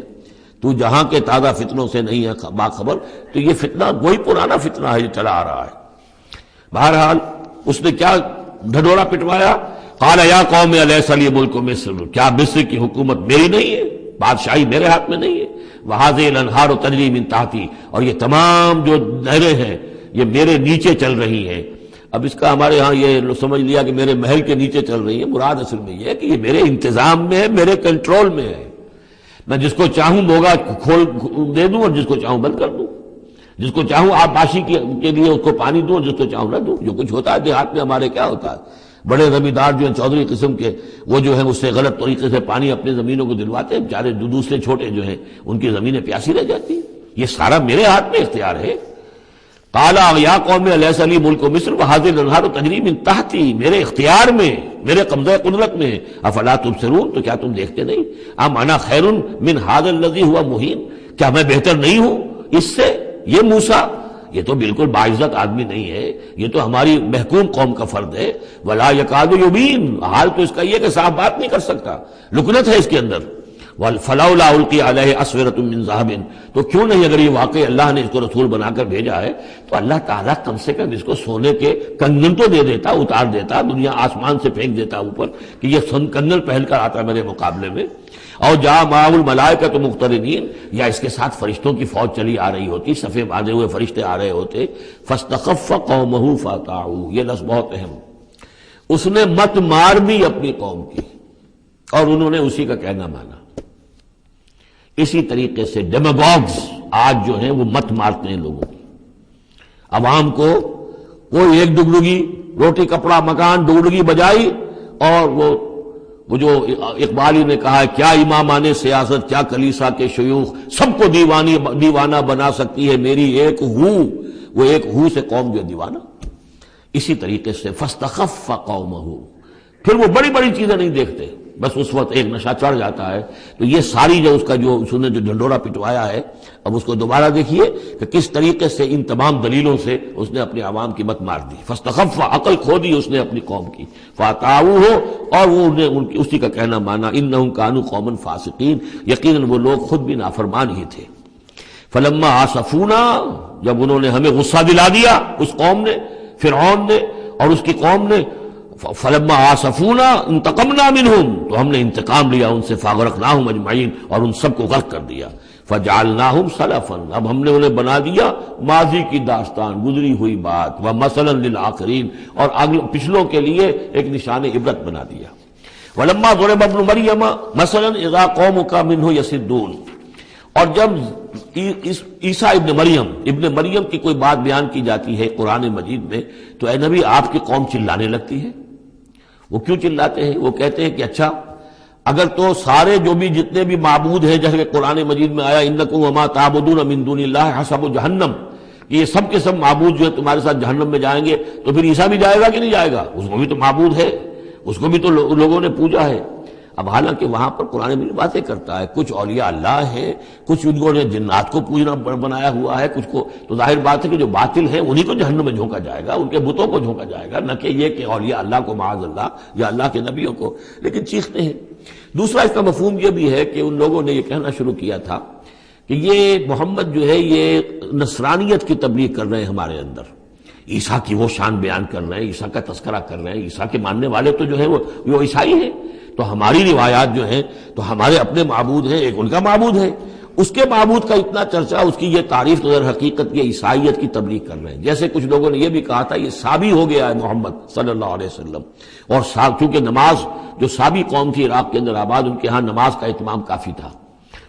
تو جہاں کے تازہ فتنوں سے نہیں ہے باخبر، تو یہ فتنہ وہی پرانا فتنہ ہے جو چلا آ رہا ہے۔ بہرحال اس نے کیا ڈھڈورا پٹوایا، قال یا قوم الیس لی ملک مصر، کیا مصر کی حکومت میری نہیں ہے، بادشاہی میرے ہاتھ میں نہیں ہے، وہذہ الانہار تجری من تحتی، اور یہ تمام جو نہریں ہیں یہ میرے نیچے چل رہی ہیں۔ اب اس کا ہمارے ہاں یہ سمجھ لیا کہ میرے محل کے نیچے چل رہی ہے، مراد اصل میں یہ ہے کہ یہ میرے انتظام میں ہے، میرے کنٹرول میں ہے، میں جس کو چاہوں موگا کھول دے دوں اور جس کو چاہوں بند کر دوں، جس کو چاہوں آبپاشی کے لیے اس کو پانی دوں اور جس کو چاہوں نہ دوں۔ جو کچھ ہوتا ہے دیہات میں ہمارے کیا ہوتا ہے، بڑے زمیندار جو ہیں چودھری قسم کے، وہ جو ہیں اس سے غلط طریقے سے پانی اپنی زمینوں کو دلواتے ہیں، بیچارے دوسرے چھوٹے جو ہیں ان کی زمینیں پیاسی رہ جاتی ہیں۔ یہ سارا میرے ہاتھ میں اختیار ہے۔ قال یا قوم الیس لی ملک مصر وہذہ الانہار تجری من تحتی، میرے اختیار میں، میرے قبضہ قدرت میں، افلا تبصرون، تو کیا تم دیکھتے نہیں؟ ام انا خیر من ھذا الذی ھو مہین، کیا میں بہتر نہیں ہوں اس سے؟ یہ موسیٰ یہ تو بالکل باعزت آدمی نہیں ہے، یہ تو ہماری محکوم قوم کا فرد ہے۔ ولا یکاد یبین، حال تو اس کا یہ کہ صاف بات نہیں کر سکتا، لکنت ہے اس کے اندر۔ فلولا القی علیہ اسورۃ من ذہب، تو کیوں نہیں اگر یہ واقعی اللہ نے اس کو رسول بنا کر بھیجا ہے تو اللہ تعالیٰ کم سے کم اس کو سونے کے کنگن تو دے دیتا، اتار دیتا، دنیا آسمان سے پھینک دیتا اوپر کہ یہ کنگن پہن کر آتا میرے مقابلے میں۔ اور جاء معه الملائکۃ مقترنین، یا اس کے ساتھ فرشتوں کی فوج چلی آ رہی ہوتی، صفے باندھے ہوئے فرشتے آ رہے ہوتے۔ فاستخف قومہ فاطاعوہ، یہ لفظ بہت اہم، اس نے مت مار بھی اپنی قوم کی اور انہوں نے اسی کا کہنا مانا۔ اسی طریقے سے ڈیماگوگز آج جو ہیں وہ مت مارتے ہیں لوگوں کی، عوام کو کوئی ایک ڈگڈگی روٹی کپڑا مکان ڈگڈگی بجائی، اور وہ جو اقبالی نے کہا ہے کیا امامان سیاست کیا کلیسا کے شیوخ، سب کو دیوانہ بنا سکتی ہے میری ایک ہو، وہ ایک ہو سے قوم جو دیوانہ۔ اسی طریقے سے فاستخف قومہ، پھر وہ بڑی بڑی چیزیں نہیں دیکھتے، بس اس وقت ایک نشہ چڑھ جاتا ہے۔ تو یہ ساری جو اس کا جو اس نے جو ڈھنڈورا پٹوایا ہے، اب اس کو دوبارہ دیکھیے کہ کس طریقے سے ان تمام دلیلوں سے اس نے اپنے عوام کی مت مار دی۔ فاستخف، عقل کھو دی اس نے اپنی قوم کی، فاطاعوہ، اور وہ اسی کا کہنا مانا۔ انہم کانوا قوما فاسقین، یقیناً وہ لوگ خود بھی نافرمان ہی تھے۔ فلما آسفونا، جب انہوں نے ہمیں غصہ دلا دیا، اس قوم نے، فرعون نے اور اس کی قوم نے، فلما آسفونا انتقمنا منہم، تو ہم نے انتقام لیا ان سے، فاغرقناہم اجمعین، اور ان سب کو غرق کر دیا۔ فجعلناہم سلفا، اب ہم نے انہیں بنا دیا ماضی کی داستان، گزری ہوئی بات، ومثلا للآخرین، اور پچھلوں کے لیے ایک نشان عبرت بنا دیا۔ ولما ضرب ابن مریم مثلا اذا قومک منہ یصدون، اور جب عیسیٰ ابن مریم کی کوئی بات بیان کی جاتی ہے قرآن مجید میں، تو اے نبی آپ کی قوم چلانے لگتی ہے، وہ کیوں چلاتے ہیں؟ وہ کہتے ہیں کہ اچھا اگر تو سارے جو بھی جتنے بھی معبود ہیں، جیسے کہ قرآن مجید میں آیا انکم وما تعبدون من دون اللہ حسب جہنم، یہ سب کے سب معبود جو ہے تمہارے ساتھ جہنم میں جائیں گے، تو پھر عیسیٰ بھی جائے گا کہ نہیں جائے گا؟ اس کو بھی تو معبود ہے، اس کو بھی تو لوگوں نے پوجا ہے۔ اب حالانکہ وہاں پر قرآن مجید باتیں کرتا ہے، کچھ اولیاء اللہ ہیں، کچھ ان کو نے جنات کو پوجنا بنایا ہوا ہے، کچھ کو تو ظاہر بات ہے کہ جو باطل ہیں انہی کو جہنم میں جھونکا جائے گا، ان کے بتوں کو جھونکا جائے گا، نہ کہ یہ کہ اولیاء اللہ کو معاذ اللہ یا اللہ کے نبیوں کو، لیکن چیختے ہیں۔ دوسرا اس کا مفہوم یہ بھی ہے کہ ان لوگوں نے یہ کہنا شروع کیا تھا کہ یہ محمد جو ہے یہ نصرانیت کی تبلیغ کر رہے ہیں ہمارے اندر، عیسیٰ کی وہ شان بیان کر رہے ہیں، عیسیٰ کا تذکرہ کر رہے ہیں، عیسیٰ کے ماننے والے تو جو ہیں وہ عیسائی ہیں، تو ہماری روایات جو ہیں تو ہمارے اپنے معبود ہیں، ایک ان کا معبود ہے، اس کے معبود کا اتنا چرچا، اس کی یہ تعریف تو در حقیقت یہ عیسائیت کی تبلیغ کر رہے ہیں۔ جیسے کچھ لوگوں نے یہ بھی کہا تھا یہ سابی ہو گیا ہے محمد صلی اللہ علیہ وسلم، اور چونکہ نماز جو سابی قوم تھی عراق کے اندر آباد، ان کے ہاں نماز کا اہتمام کافی تھا،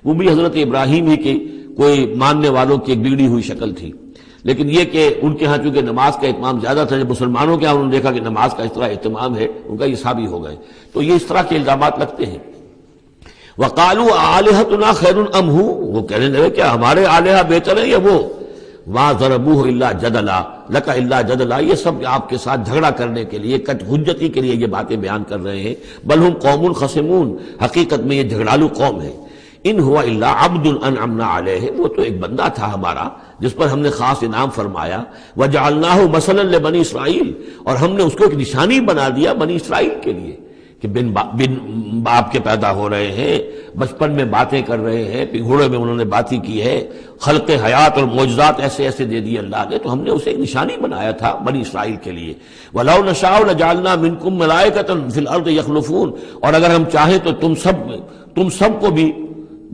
وہ بھی حضرت ابراہیم ہی کی کوئی ماننے والوں کی ایک بگڑی ہوئی شکل تھی، لیکن یہ کہ ان کے ہاں چونکہ نماز کا اہتمام زیادہ تھا، جب مسلمانوں کے ہاں انہوں نے دیکھا کہ نماز کا اس طرح اہتمام ہے، ان کا یہ سابی ہو گئے، تو یہ اس طرح کے الزامات لگتے ہیں۔ وَقَالُوا آلِهَتُنَا خَيْرٌ أَمْ هُوَ، وہ کہنے لگے کیا ہمارے آلہہ بہتر ہیں یا وہ؟ وَمَا ضَرَبُوهُ إِلَّا جَدَلًا لَكَ إِلَّا جَدَلًا، یہ سب آپ کے ساتھ جھگڑا کرنے کے لیے، کٹ حجتی کے لیے یہ باتیں بیان کر رہے ہیں۔ بل ہم قوم خصمون، حقیقت میں یہ جھگڑالو قوم ہے۔ ان ہوا الا عبد انعمنا علیہ، وہ تو ایک بندہ تھا ہمارا جس پر ہم نے خاص انعام فرمایا۔ وجعلناہ مثلا لبنی اسرائیل، اور ہم نے اس کو ایک نشانی بنا دیا بنی اسرائیل کے لیے کہ بن باپ کے پیدا ہو رہے ہیں، بچپن میں باتیں کر رہے ہیں، پنگھوڑے میں انہوں نے باتیں کی ہے، خلق حیات اور معجزات ایسے ایسے دے دیے اللہ نے، تو ہم نے اسے ایک نشانی بنایا تھا بنی اسرائیل کے لیے۔ وَلَوْ نَشَاءُ لَجَعَلْنَا مِنْكُمْ مَلَائِكَةً فِي الْأَرْضِ يَخْلُفُونَ، اور اگر ہم چاہیں تو تم سب کو بھی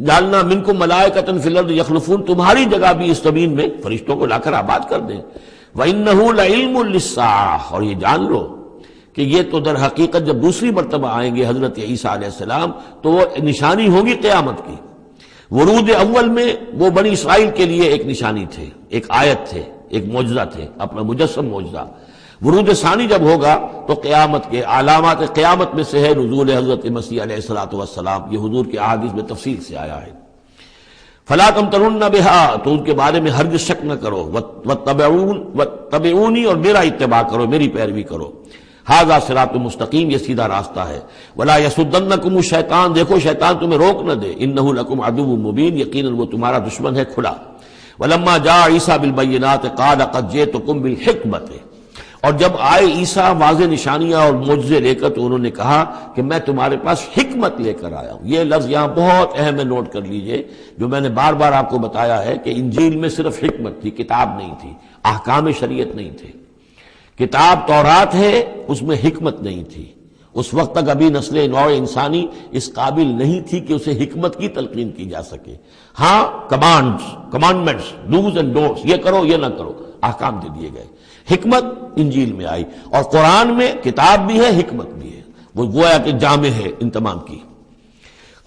جعلنا منکم ملائکۃ فی الارض یخلفون، تمہاری جگہ بھی اس زمین میں فرشتوں کو لا کر آباد کر دیں۔ وَإِنَّهُ لَعِلْمٌ لِلسَّاعَةِ، اور یہ جان لو کہ یہ تو در حقیقت جب دوسری مرتبہ آئیں گے حضرت عیسیٰ علیہ السلام تو وہ نشانی ہوگی قیامت کی۔ ورود اول میں وہ بنی اسرائیل کے لیے ایک نشانی تھے، ایک آیت تھے، ایک معجزہ تھے، اپنا مجسم معجزہ۔ ورود ثانی جب ہوگا تو قیامت کے علامات قیامت میں سے ہے نزول حضرت مسیح علیہ الصلوۃ والسلام، یہ حضور کے احادیث میں تفصیل سے آیا ہے۔ فلا تمترن بہا، تو ان کے بارے میں ہرگز شک نہ کرو، واتبعونی، اور میرا اتباع کرو، میری پیروی کرو۔ ھذا صراط مستقیم، یہ سیدھا راستہ ہے۔ ولا یصدنکم الشیطان، دیکھو شیطان تمہیں روک نہ دے، انہ لکم عدو مبین، یقیناً وہ تمہارا دشمن ہے کھلا۔ ولما جاء عیسیٰ بالبینات قال قد جئتکم بالحکمۃ، اور جب آئے عیسیٰ واضح نشانیاں اور معجزے لے کر تو انہوں نے کہا کہ میں تمہارے پاس حکمت لے کر آیا ہوں۔ یہ لفظ یہاں بہت اہم ہے، نوٹ کر لیجئے، جو میں نے بار بار آپ کو بتایا ہے کہ انجیل میں صرف حکمت تھی، کتاب نہیں تھی، احکام شریعت نہیں تھے۔ کتاب تورات ہے، اس میں حکمت نہیں تھی۔ اس وقت تک ابھی نسل نوع انسانی اس قابل نہیں تھی کہ اسے حکمت کی تلقین کی جا سکے۔ ہاں کمانڈمنٹس، ڈوز اینڈ ڈونٹس، یہ کرو یہ نہ کرو، احکام دے دیے گئے۔ حکمت انجیل میں آئی، اور قرآن میں کتاب بھی ہے حکمت بھی ہے، وہ گویا کہ جامع ہے ان تمام کی۔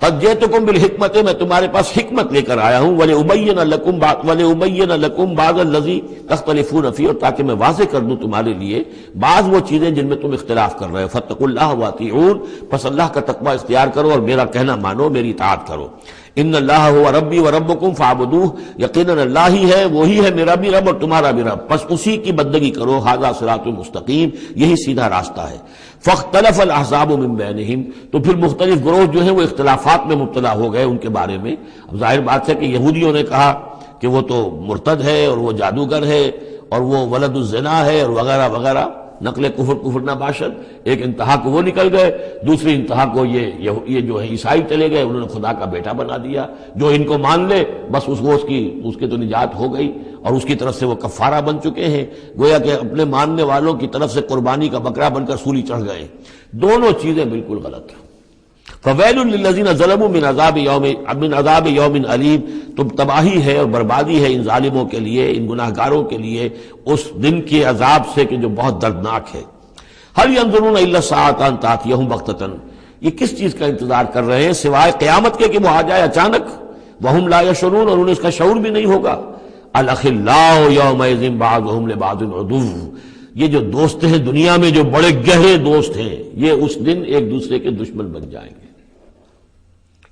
قد جئتکم بالحکمت، میں تمہارے پاس حکمت لے کر آیا ہوں، ولأبین لکم بعض الذی تختلفون فیہ، اور تاکہ میں واضح کر دوں تمہارے لیے بعض وہ چیزیں جن میں تم اختلاف کر رہے ہو۔ فاتقوا اللہ واطیعون، پس اللہ کا تقوی اختیار کرو اور میرا کہنا مانو، میری اطاعت کرو۔ ان اللہ هو ربی وربکم فاعبدوہ، یقیناً اللہ ہی ہے، وہی ہے میرا بھی رب اور تمہارا بھی رب، پس اسی کی بندگی کرو۔ ھذا صراط مستقیم، یہی سیدھا راستہ ہے۔ فاختلف الاحزاب من بینہم، تو پھر مختلف گروہ جو ہیں وہ اختلافات میں مبتلا ہو گئے ان کے بارے میں۔ اب ظاہر بات ہے کہ یہودیوں نے کہا کہ وہ تو مرتد ہے اور وہ جادوگر ہے اور وہ ولد الزنا ہے اور وغیرہ وغیرہ، نقل کفر نہ باشد۔ ایک انتہا کو وہ نکل گئے، دوسری انتہا کو یہ جو ہے عیسائی چلے گئے، انہوں نے خدا کا بیٹا بنا دیا۔ جو ان کو مان لے بس اس کے تو نجات ہو گئی، اور اس کی طرف سے وہ کفارہ بن چکے ہیں، گویا کہ اپنے ماننے والوں کی طرف سے قربانی کا بکرا بن کر سولی چڑھ گئے۔ دونوں چیزیں بالکل غلط ہیں۔ فویل للذین ظلموا من عذاب یوم علیم، تم تباہی ہے اور بربادی ہے ان ظالموں کے لیے، ان گناہگاروں کے لیے اس دن کے عذاب سے کہ جو بہت دردناک ہے۔ هل ينظرون الا الساعة ان تأتيهم بغتة، یہ کس چیز کا انتظار کر رہے ہیں سوائے قیامت کے کہ وہ آ جائے اچانک۔ وهم لا يشعرون، اور انہیں اس کا شعور بھی نہیں ہوگا۔ الاخلاء يومئذ بعضهم لبعض عدو، یہ جو دوست ہیں دنیا میں جو بڑے گہرے دوست ہیں یہ اس دن ایک دوسرے کے دشمن بن جائیں گے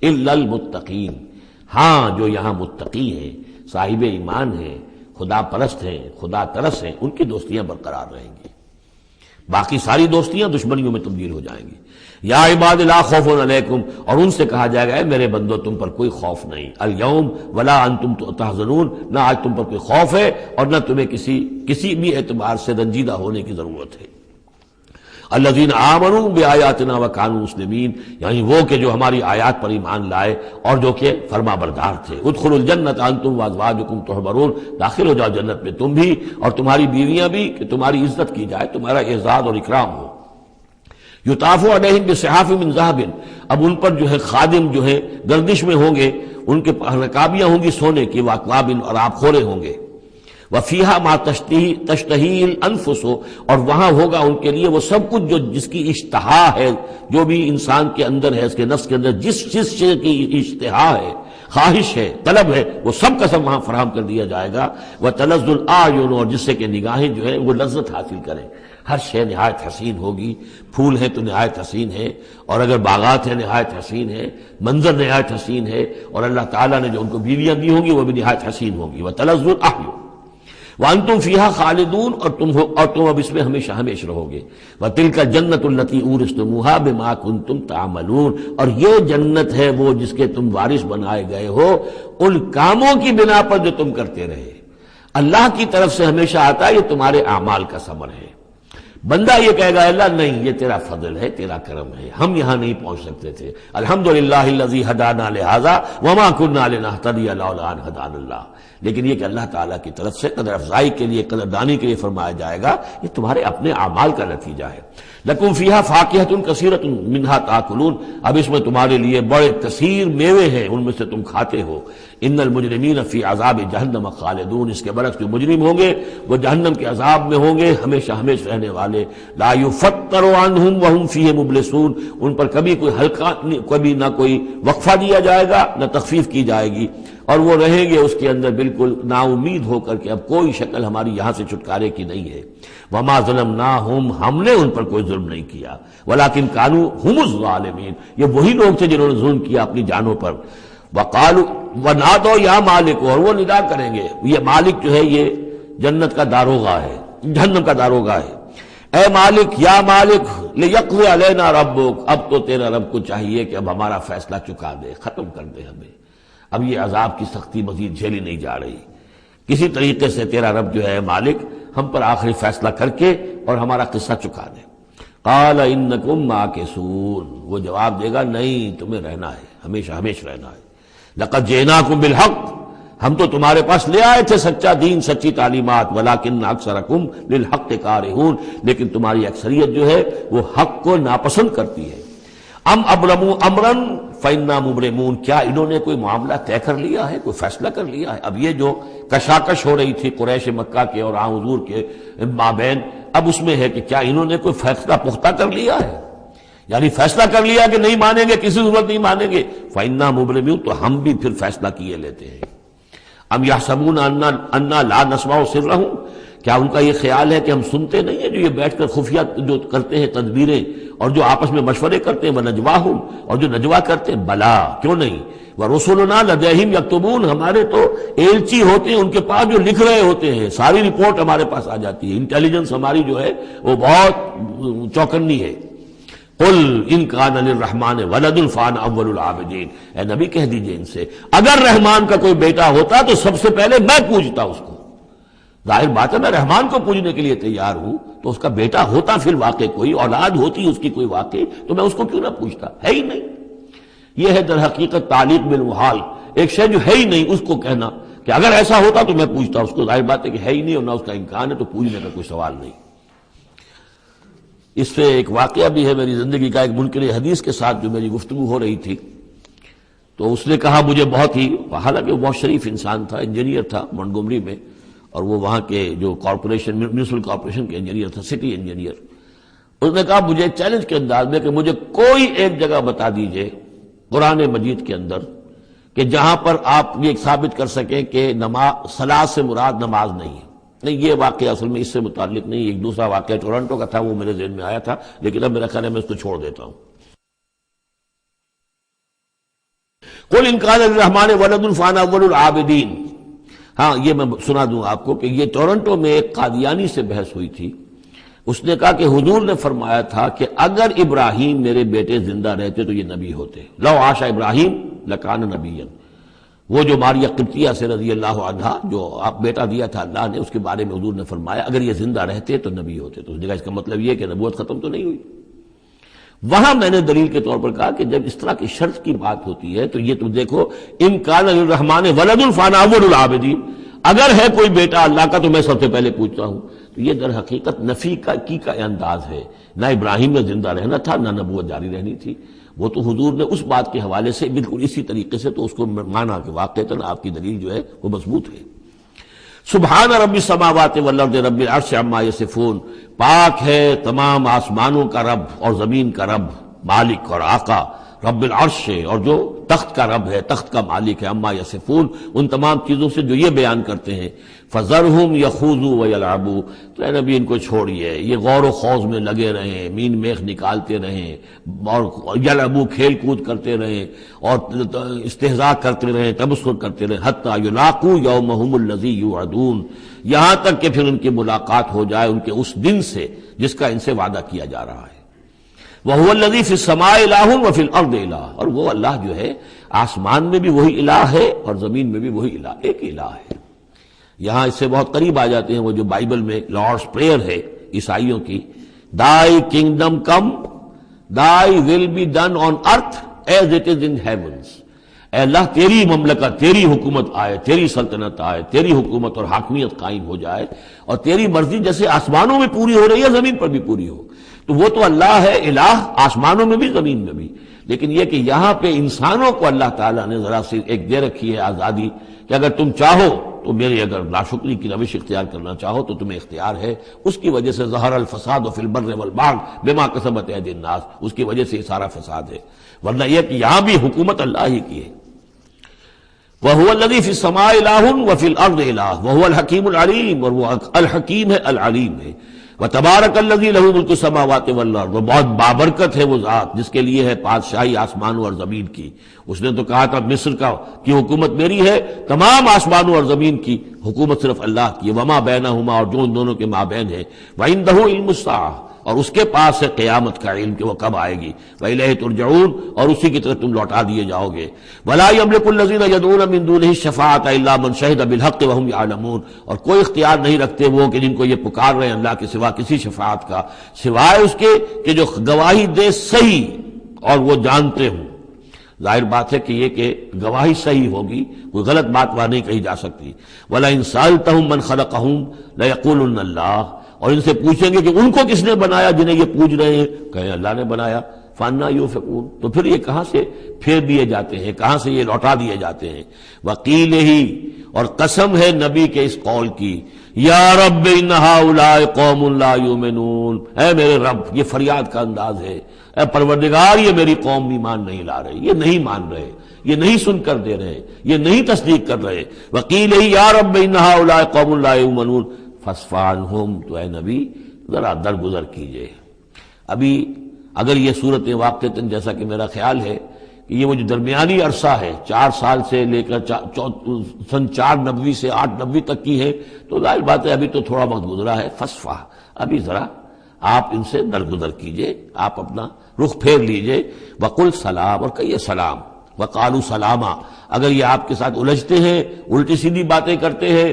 الا المتقین، ہاں جو یہاں متقی ہیں، صاحب ایمان ہیں، خدا پرست ہیں، خدا ترس ہیں، ان کی دوستیاں برقرار رہیں گی، باقی ساری دوستیاں دشمنیوں میں تبدیل ہو جائیں گی۔ یا عباد لا خوف علیکم، اور ان سے کہا جائے گا اے میرے بندو تم پر کوئی خوف نہیں، الیوم ولا انتم تحزنون، نہ آج تم پر کوئی خوف ہے اور نہ تمہیں کسی بھی اعتبار سے رنجیدہ ہونے کی ضرورت ہے۔ الذین آمنوا بآیاتنا وکانوا مسلمین، یعنی وہ کہ جو ہماری آیات پر ایمان لائے اور جو کہ فرما بردار تھے۔ ادخلوا الجنۃ انتم وازواجکم تحبرون، داخل ہو جاؤ جنت میں تم بھی اور تمہاری بیویاں بھی، کہ تمہاری عزت کی جائے، تمہارا اعزاز اور اکرام ہو۔ یطاف علیہم بصحاف من ذہب، اب ان پر جو ہے خادم جو ہے گردش میں ہوں گے، ان کے رکابیاں ہوں گی سونے کی، واکواب اور آب خورے ہوں گے، وفیہا ما تشتہی الانفس، اور وہاں ہوگا ان کے لیے وہ سب کچھ جو جس کی اشتہا ہے، جو بھی انسان کے اندر ہے، اس کے نفس کے اندر جس چیز کی اشتہا ہے، خواہش ہے، طلب ہے، وہ سب کا سب وہاں فراہم کر دیا جائے گا۔ وتلذ الاعین، اور جس سے کہ نگاہیں جو ہے وہ لذت حاصل کریں، ہر شے نہایت حسین ہوگی، پھول ہیں تو نہایت حسین ہے، اور اگر باغات ہیں نہایت حسین ہے، منظر نہایت حسین ہے، اور اللہ تعالیٰ نے جو ان کو بیویاں دی ہوں گی وہ بھی نہایت حسین ہوگی۔ وتلذ الاعین وانتم فیہا خالدون، اور تم اب اس میں ہمیشہ ہمیشہ رہو گے۔ وتلک الجنۃ التی اورثتموہا بما کنتم تعملون، اور یہ جنت ہے وہ جس کے تم وارث بنائے گئے ہو ان کاموں کی بنا پر جو تم کرتے رہے۔ اللہ کی طرف سے ہمیشہ آتا ہے یہ تمہارے اعمال کا ثمر ہے۔ بندہ یہ کہے گا اللہ نہیں، یہ تیرا فضل ہے، تیرا کرم ہے، ہم یہاں نہیں پہنچ سکتے تھے، الحمدللہ الذی ہدانا لہذا وما کنا لنہتدی لولا ان ہدانا اللہ، لیکن یہ کہ اللہ تعالیٰ کی طرف سے قدر افزائی کے لیے، قدر دانی کے لیے فرمایا جائے گا یہ تمہارے اپنے اعمال کا نتیجہ ہے۔ لکم فیہا فاکہۃ کثیرۃ منہا تاکلون، اب اس میں تمہارے لیے بڑے کثیر میوے ہیں، ان میں سے تم کھاتے ہو۔ ان المجرمین فی عذاب جہنم خالدون، اس کے برعکس جو مجرم ہوں گے وہ جہنم کے عذاب میں ہوں گے ہمیشہ ہمیشہ رہنے والے۔ لا یفتر عنہم وہم فیہ مبلسون، ان پر کبھی کوئی ہلکا، کبھی نہ کوئی وقفہ دیا جائے گا نہ تخفیف کی جائے گی، اور وہ رہیں گے اس کے اندر بالکل نا امید ہو کر کہ اب کوئی شکل ہماری یہاں سے چھٹکارے کی نہیں ہے۔ وما ظلمناہم، ہم نے ان پر کوئی ظلم نہیں کیا، ولکن کانوا ھم الظالمین، یہ وہی لوگ تھے جنہوں نے ظلم کیا اپنی جانوں پر۔ وقالوا ونادوا یا مالک، اور وہ ندا کریں گے، یہ مالک جو ہے یہ جنت کا داروغہ ہے، جہنم کا داروغہ ہے، اے مالک یا مالک لیقضی علینا ربک، اب تو تیرا رب کو چاہیے کہ اب ہمارا فیصلہ چکا دے، ختم کر دے ہمیں، اب یہ عذاب کی سختی مزید جھیلی نہیں جا رہی، کسی طریقے سے تیرا رب جو ہے مالک ہم پر آخری فیصلہ کر کے اور ہمارا قصہ چکا دے۔ قال انکم ماکثون، وہ جواب دے گا نہیں، تمہیں رہنا ہے، ہمیشہ ہمیشہ رہنا ہے۔ لقد جئناکم بالحق، ہم تو تمہارے پاس لے آئے تھے سچا دین، سچی تعلیمات، ولکن اکثرکم للحق کارہون، لیکن تمہاری اکثریت جو ہے وہ حق کو ناپسند کرتی ہے۔ ام ابرموا امرا فإنا مبرمون، کیا انہوں نے کوئی معاملہ طے کر لیا ہے، کوئی فیصلہ کر لیا ہے؟ اب یہ جو کشاکش ہو رہی تھی قریش مکہ کے اور حضور کے مابین، اب اس میں ہے کہ کیا انہوں نے کوئی فیصلہ پختہ کر لیا ہے، یعنی فیصلہ کر لیا کہ نہیں مانیں گے، کسی صورت نہیں مانیں گے، فإنا مبرمون، تو ہم بھی پھر فیصلہ کیے لیتے ہیں۔ ام یحسبون انا لا نسمع سرهم، کیا ان کا یہ خیال ہے کہ ہم سنتے نہیں ہیں جو یہ بیٹھ کر خفیہ جو کرتے ہیں تدبیریں اور جو آپس میں مشورے کرتے ہیں، وَنَجْوَاهُمْ، اور جو نجوا کرتے ہیں، بلا کیوں نہیں، وَرُسُلُنَا لَدَيْهِمْ يَكْتُبُونَ، ہمارے تو ایلچی ہوتے ہیں ان کے پاس جو لکھ رہے ہوتے ہیں، ساری رپورٹ ہمارے پاس آ جاتی ہے، انٹیلیجنس ہماری جو ہے وہ بہت چوکنی ہے۔ قل ان کان للرحمن ولد فانا اول العابدین، اے نبی کہہ دیجئے ان سے اگر رحمان کا کوئی بیٹا ہوتا تو سب سے پہلے میں پوجتا اس کو۔ ظاہر بات ہے میں رحمان کو پوجنے کے لیے تیار ہوں، تو اس کا بیٹا ہوتا فی الواقع کوئی اولاد ہوتی اس کی کوئی واقع، تو میں اس کو کیوں نہ پوچھتا، ہے ہی نہیں۔ یہ ہے در حقیقت تعلیق بالمحال، ایک شے جو ہے ہی نہیں اس کو کہنا کہ اگر ایسا ہوتا تو میں پوچھتا اس کو۔ ظاہر بات ہے کہ ہے ہی نہیں اور نہ اس کا امکان ہے، تو پوجنے کا کوئی سوال نہیں۔ اس سے ایک واقعہ بھی ہے میری زندگی کا، ایک منکر حدیث کے ساتھ جو میری گفتگو ہو رہی تھی، تو اس نے کہا مجھے بہت ہی، حالانکہ وہ بہت شریف انسان تھا، انجینئر تھا مونٹگومری میں، اور وہ وہاں کے جو کارپوریشن میونسپل کارپوریشن کے انجینئر تھا، سٹی انجینئر۔ اس نے کہا مجھے چیلنج کے انداز میں کہ مجھے کوئی ایک جگہ بتا دیجئے قرآن مجید کے اندر کہ جہاں پر آپ یہ ثابت کر سکیں کہ صلاۃ سے مراد نماز نہیں ہے، نہیں، یہ واقعہ اصل میں اس سے متعلق نہیں، ایک دوسرا واقعہ ٹورنٹو کا تھا، وہ میرے ذہن میں آیا تھا، لیکن اب میرا خیال ہے میں اس کو چھوڑ دیتا ہوں۔ قل ان کان للرحمن ولد فانا اول العابدین۔ ہاں، یہ میں سنا دوں آپ کو کہ یہ ٹورنٹو میں ایک قادیانی سے بحث ہوئی تھی، اس نے کہا کہ حضور نے فرمایا تھا کہ اگر ابراہیم میرے بیٹے زندہ رہتے تو یہ نبی ہوتے، لو عاش ابراہیم لکان نبیا۔ وہ جو ماریہ قبطیہ سے رضی اللہ عنہا جو آپ بیٹا دیا تھا اللہ نے، اس کے بارے میں حضور نے فرمایا اگر یہ زندہ رہتے تو نبی ہوتے۔ تو اس نے کہا اس کا مطلب یہ کہ نبوت ختم تو نہیں ہوئی۔ وہاں میں نے دلیل کے طور پر کہا کہ جب اس طرح کی شرط کی بات ہوتی ہے تو یہ تم دیکھو، ان کان للرحمن ولد فانا اول العابدین، اگر ہے کوئی بیٹا اللہ کا تو میں سب سے پہلے پوچھتا ہوں۔ تو یہ در حقیقت نفی کا انداز ہے، نہ ابراہیم میں زندہ رہنا تھا نہ نبوت جاری رہنی تھی۔ وہ تو حضور نے اس بات کے حوالے سے بالکل اسی طریقے سے تو اس کو مانا کہ واقعتاً آپ کی دلیل جو ہے وہ مضبوط ہے۔ سبحان رب السماوات والارض رب العرش عما یصفون، پاک ہے تمام آسمانوں کا رب اور زمین کا رب، مالک اور آقا، رب العرش ہے اور جو تخت کا رب ہے، تخت کا مالک ہے، عما یصفون، ان تمام چیزوں سے جو یہ بیان کرتے ہیں۔ فذرہم یخوضوا ویلعبوا، تو اے نبی ان کو چھوڑیے، یہ غور و خوض میں لگے رہیں، مین میخ نکالتے رہیں اور یلعبوا کھیل کود کرتے رہیں اور استہزاء کرتے رہیں، تبصر کرتے رہیں، حتی یلاقوا یومہم الذی یوعدون، یہاں تک کہ پھر ان کی ملاقات ہو جائے ان کے اس دن سے جس کا ان سے وعدہ کیا جا رہا ہے۔ وَهُوَ الَّذِي فِي السَّمَاءِ إِلَٰهٌ وَفِي الْأَرْضِ إِلَٰهٌ، اور وہ اللہ جو ہے آسمان میں بھی وہی الہ ہے اور زمین میں بھی وہی الہ، ایک الہ ہے۔ یہاں اس سے بہت قریب آ جاتے ہیں وہ جو بائبل میں لارڈس پریئر ہے عیسائیوں کی، Thy kingdom come, Thy will be done on earth as it is in heavens۔ اے اللہ تیری مملکت، تیری حکومت آئے، تیری سلطنت آئے، تیری حکومت اور حاکمیت قائم ہو جائے اور تیری مرضی جیسے آسمانوں میں پوری ہو رہی ہے زمین پر بھی پوری ہو۔ تو وہ تو اللہ ہے الہ، آسمانوں میں بھی زمین میں بھی، لیکن یہ کہ یہاں پہ انسانوں کو اللہ تعالیٰ نے ذرا سی ایک دے رکھی ہے آزادی کہ اگر تم چاہو تو میری اگر ناشکری کی روش اختیار کرنا چاہو تو تمہیں اختیار ہے۔ اس کی وجہ سے ظہر الفساد فی البر والبحر بما کسبت ایدی الناس، اس کی وجہ سے یہ سارا فساد ہے، ورنہ یہ کہ یہاں بھی حکومت اللہ ہی کی ہے۔ وَهُوَ الَّذِي فِي السَّمَاءِ إِلَٰهٌ وَفِي الْأَرْضِ إِلَٰهٌ وَهُوَ الْحَكِيمُ الْعَلِيمُ، اور وہ الحکیم ہے، العلیم ہے۔ وَتَبَارَكَ الَّذِي لَهُ مُلْكُ السَّمَاوَاتِ وَالْأَرْضِ، وہ بہت بابرکت ہے وہ ذات جس کے لیے ہے بادشاہی آسمانوں اور زمین کی۔ اس نے تو کہا تھا مصر کی حکومت میری ہے، تمام آسمانوں اور زمین کی حکومت صرف اللہ کی ہے، وَمَا بَيْنَهُمَا، اور جو ان دونوں کے مابین ہے، وَعِندَهُ عِلْمُ السَّاعَةِ، اور اس کے پاس ہے قیامت کا علم کہ وہ کب آئے گی، وَإِلَيْهِ تُرْجَعُونَ، اور اسی کی طرف تم لوٹا دیے جاؤ گے۔ وَلَا يَمْلِكُ الَّذِينَ يَدْعُونَ مِن دُونِهِ الشَّفَاعَةَ إِلَّا مَن شَهِدَ بِالْحَقِّ وَهُمْ يَعْلَمُونَ، اور کوئی اختیار نہیں رکھتے وہ کہ جن کو یہ پکار رہے ہیں اللہ کے سوا کسی شفاعت کا، سوائے اس کے کہ جو گواہی دے صحیح اور وہ جانتے ہوں۔ ظاہر بات ہے کہ یہ کہ گواہی صحیح ہوگی، کوئی غلط بات وہاں نہیں کہی جا سکتی۔ وَلَئِن سَأَلْتَهُم مَّن خَلَقَهُم لَيَقُولُنَّ اللَّهُ، اور ان سے پوچھیں گے کہ ان کو کس نے بنایا جنہیں یہ پوچھ رہے ہیں، کہیں اللہ نے بنایا۔ فَأَنَّىٰ يُؤْفَكُونَ، تو پھر یہ کہاں سے پھیر دیے جاتے ہیں، کہاں سے یہ لوٹا دیے جاتے ہیں۔ وَقِيلِهِ، اور قسم ہے نبی کے اس قول کی، یا رب ان ہؤلاء قوم لا یؤمنون، اے میرے رب، یہ فریاد کا انداز ہے، اے پروردگار یہ میری قوم ایمان نہیں لا رہے، یہ نہیں مان رہے، یہ نہیں سن کر دے رہے، یہ نہیں تصدیق کر رہے۔ وَقِيلِهِ یا رب ان ہؤلاء قوم لا یؤمنون فاصفح عنہم، تو اے نبی ذرا درگزر کیجئے۔ ابھی اگر یہ صورت واقعتاً جیسا کہ میرا خیال ہے کہ یہ وہ جو درمیانی عرصہ ہے 4 سال سے لے کر سن 490 سے 890 تک کی ہے، تو ظاہر بات ہے ابھی تو تھوڑا بہت گزرا ہے۔ فاصفح، ابھی ذرا آپ ان سے درگزر کیجئے، آپ اپنا رخ پھیر لیجئے۔ وقل سلام، اور کہیے سلام۔ وقالوا سلاما، اگر یہ آپ کے ساتھ الجھتے ہیں، الٹی سیدھی باتیں کرتے ہیں،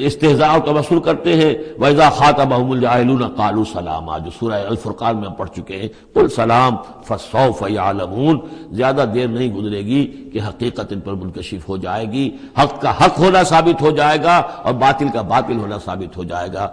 استہزاء اور تبصر کرتے ہیں، وَإِذَا خَاطَبَهُمُ الْجَاهِلُونَ قَالُوا سَلَامًا، جو سورہ الفرقان میں ہم پڑھ چکے ہیں۔ قل سلام فَسَوْفَ يَعْلَمُونَ، زیادہ دیر نہیں گزرے گی کہ حقیقت ان پر منکشف ہو جائے گی، حق کا حق ہونا ثابت ہو جائے گا اور باطل کا باطل ہونا ثابت ہو جائے گا۔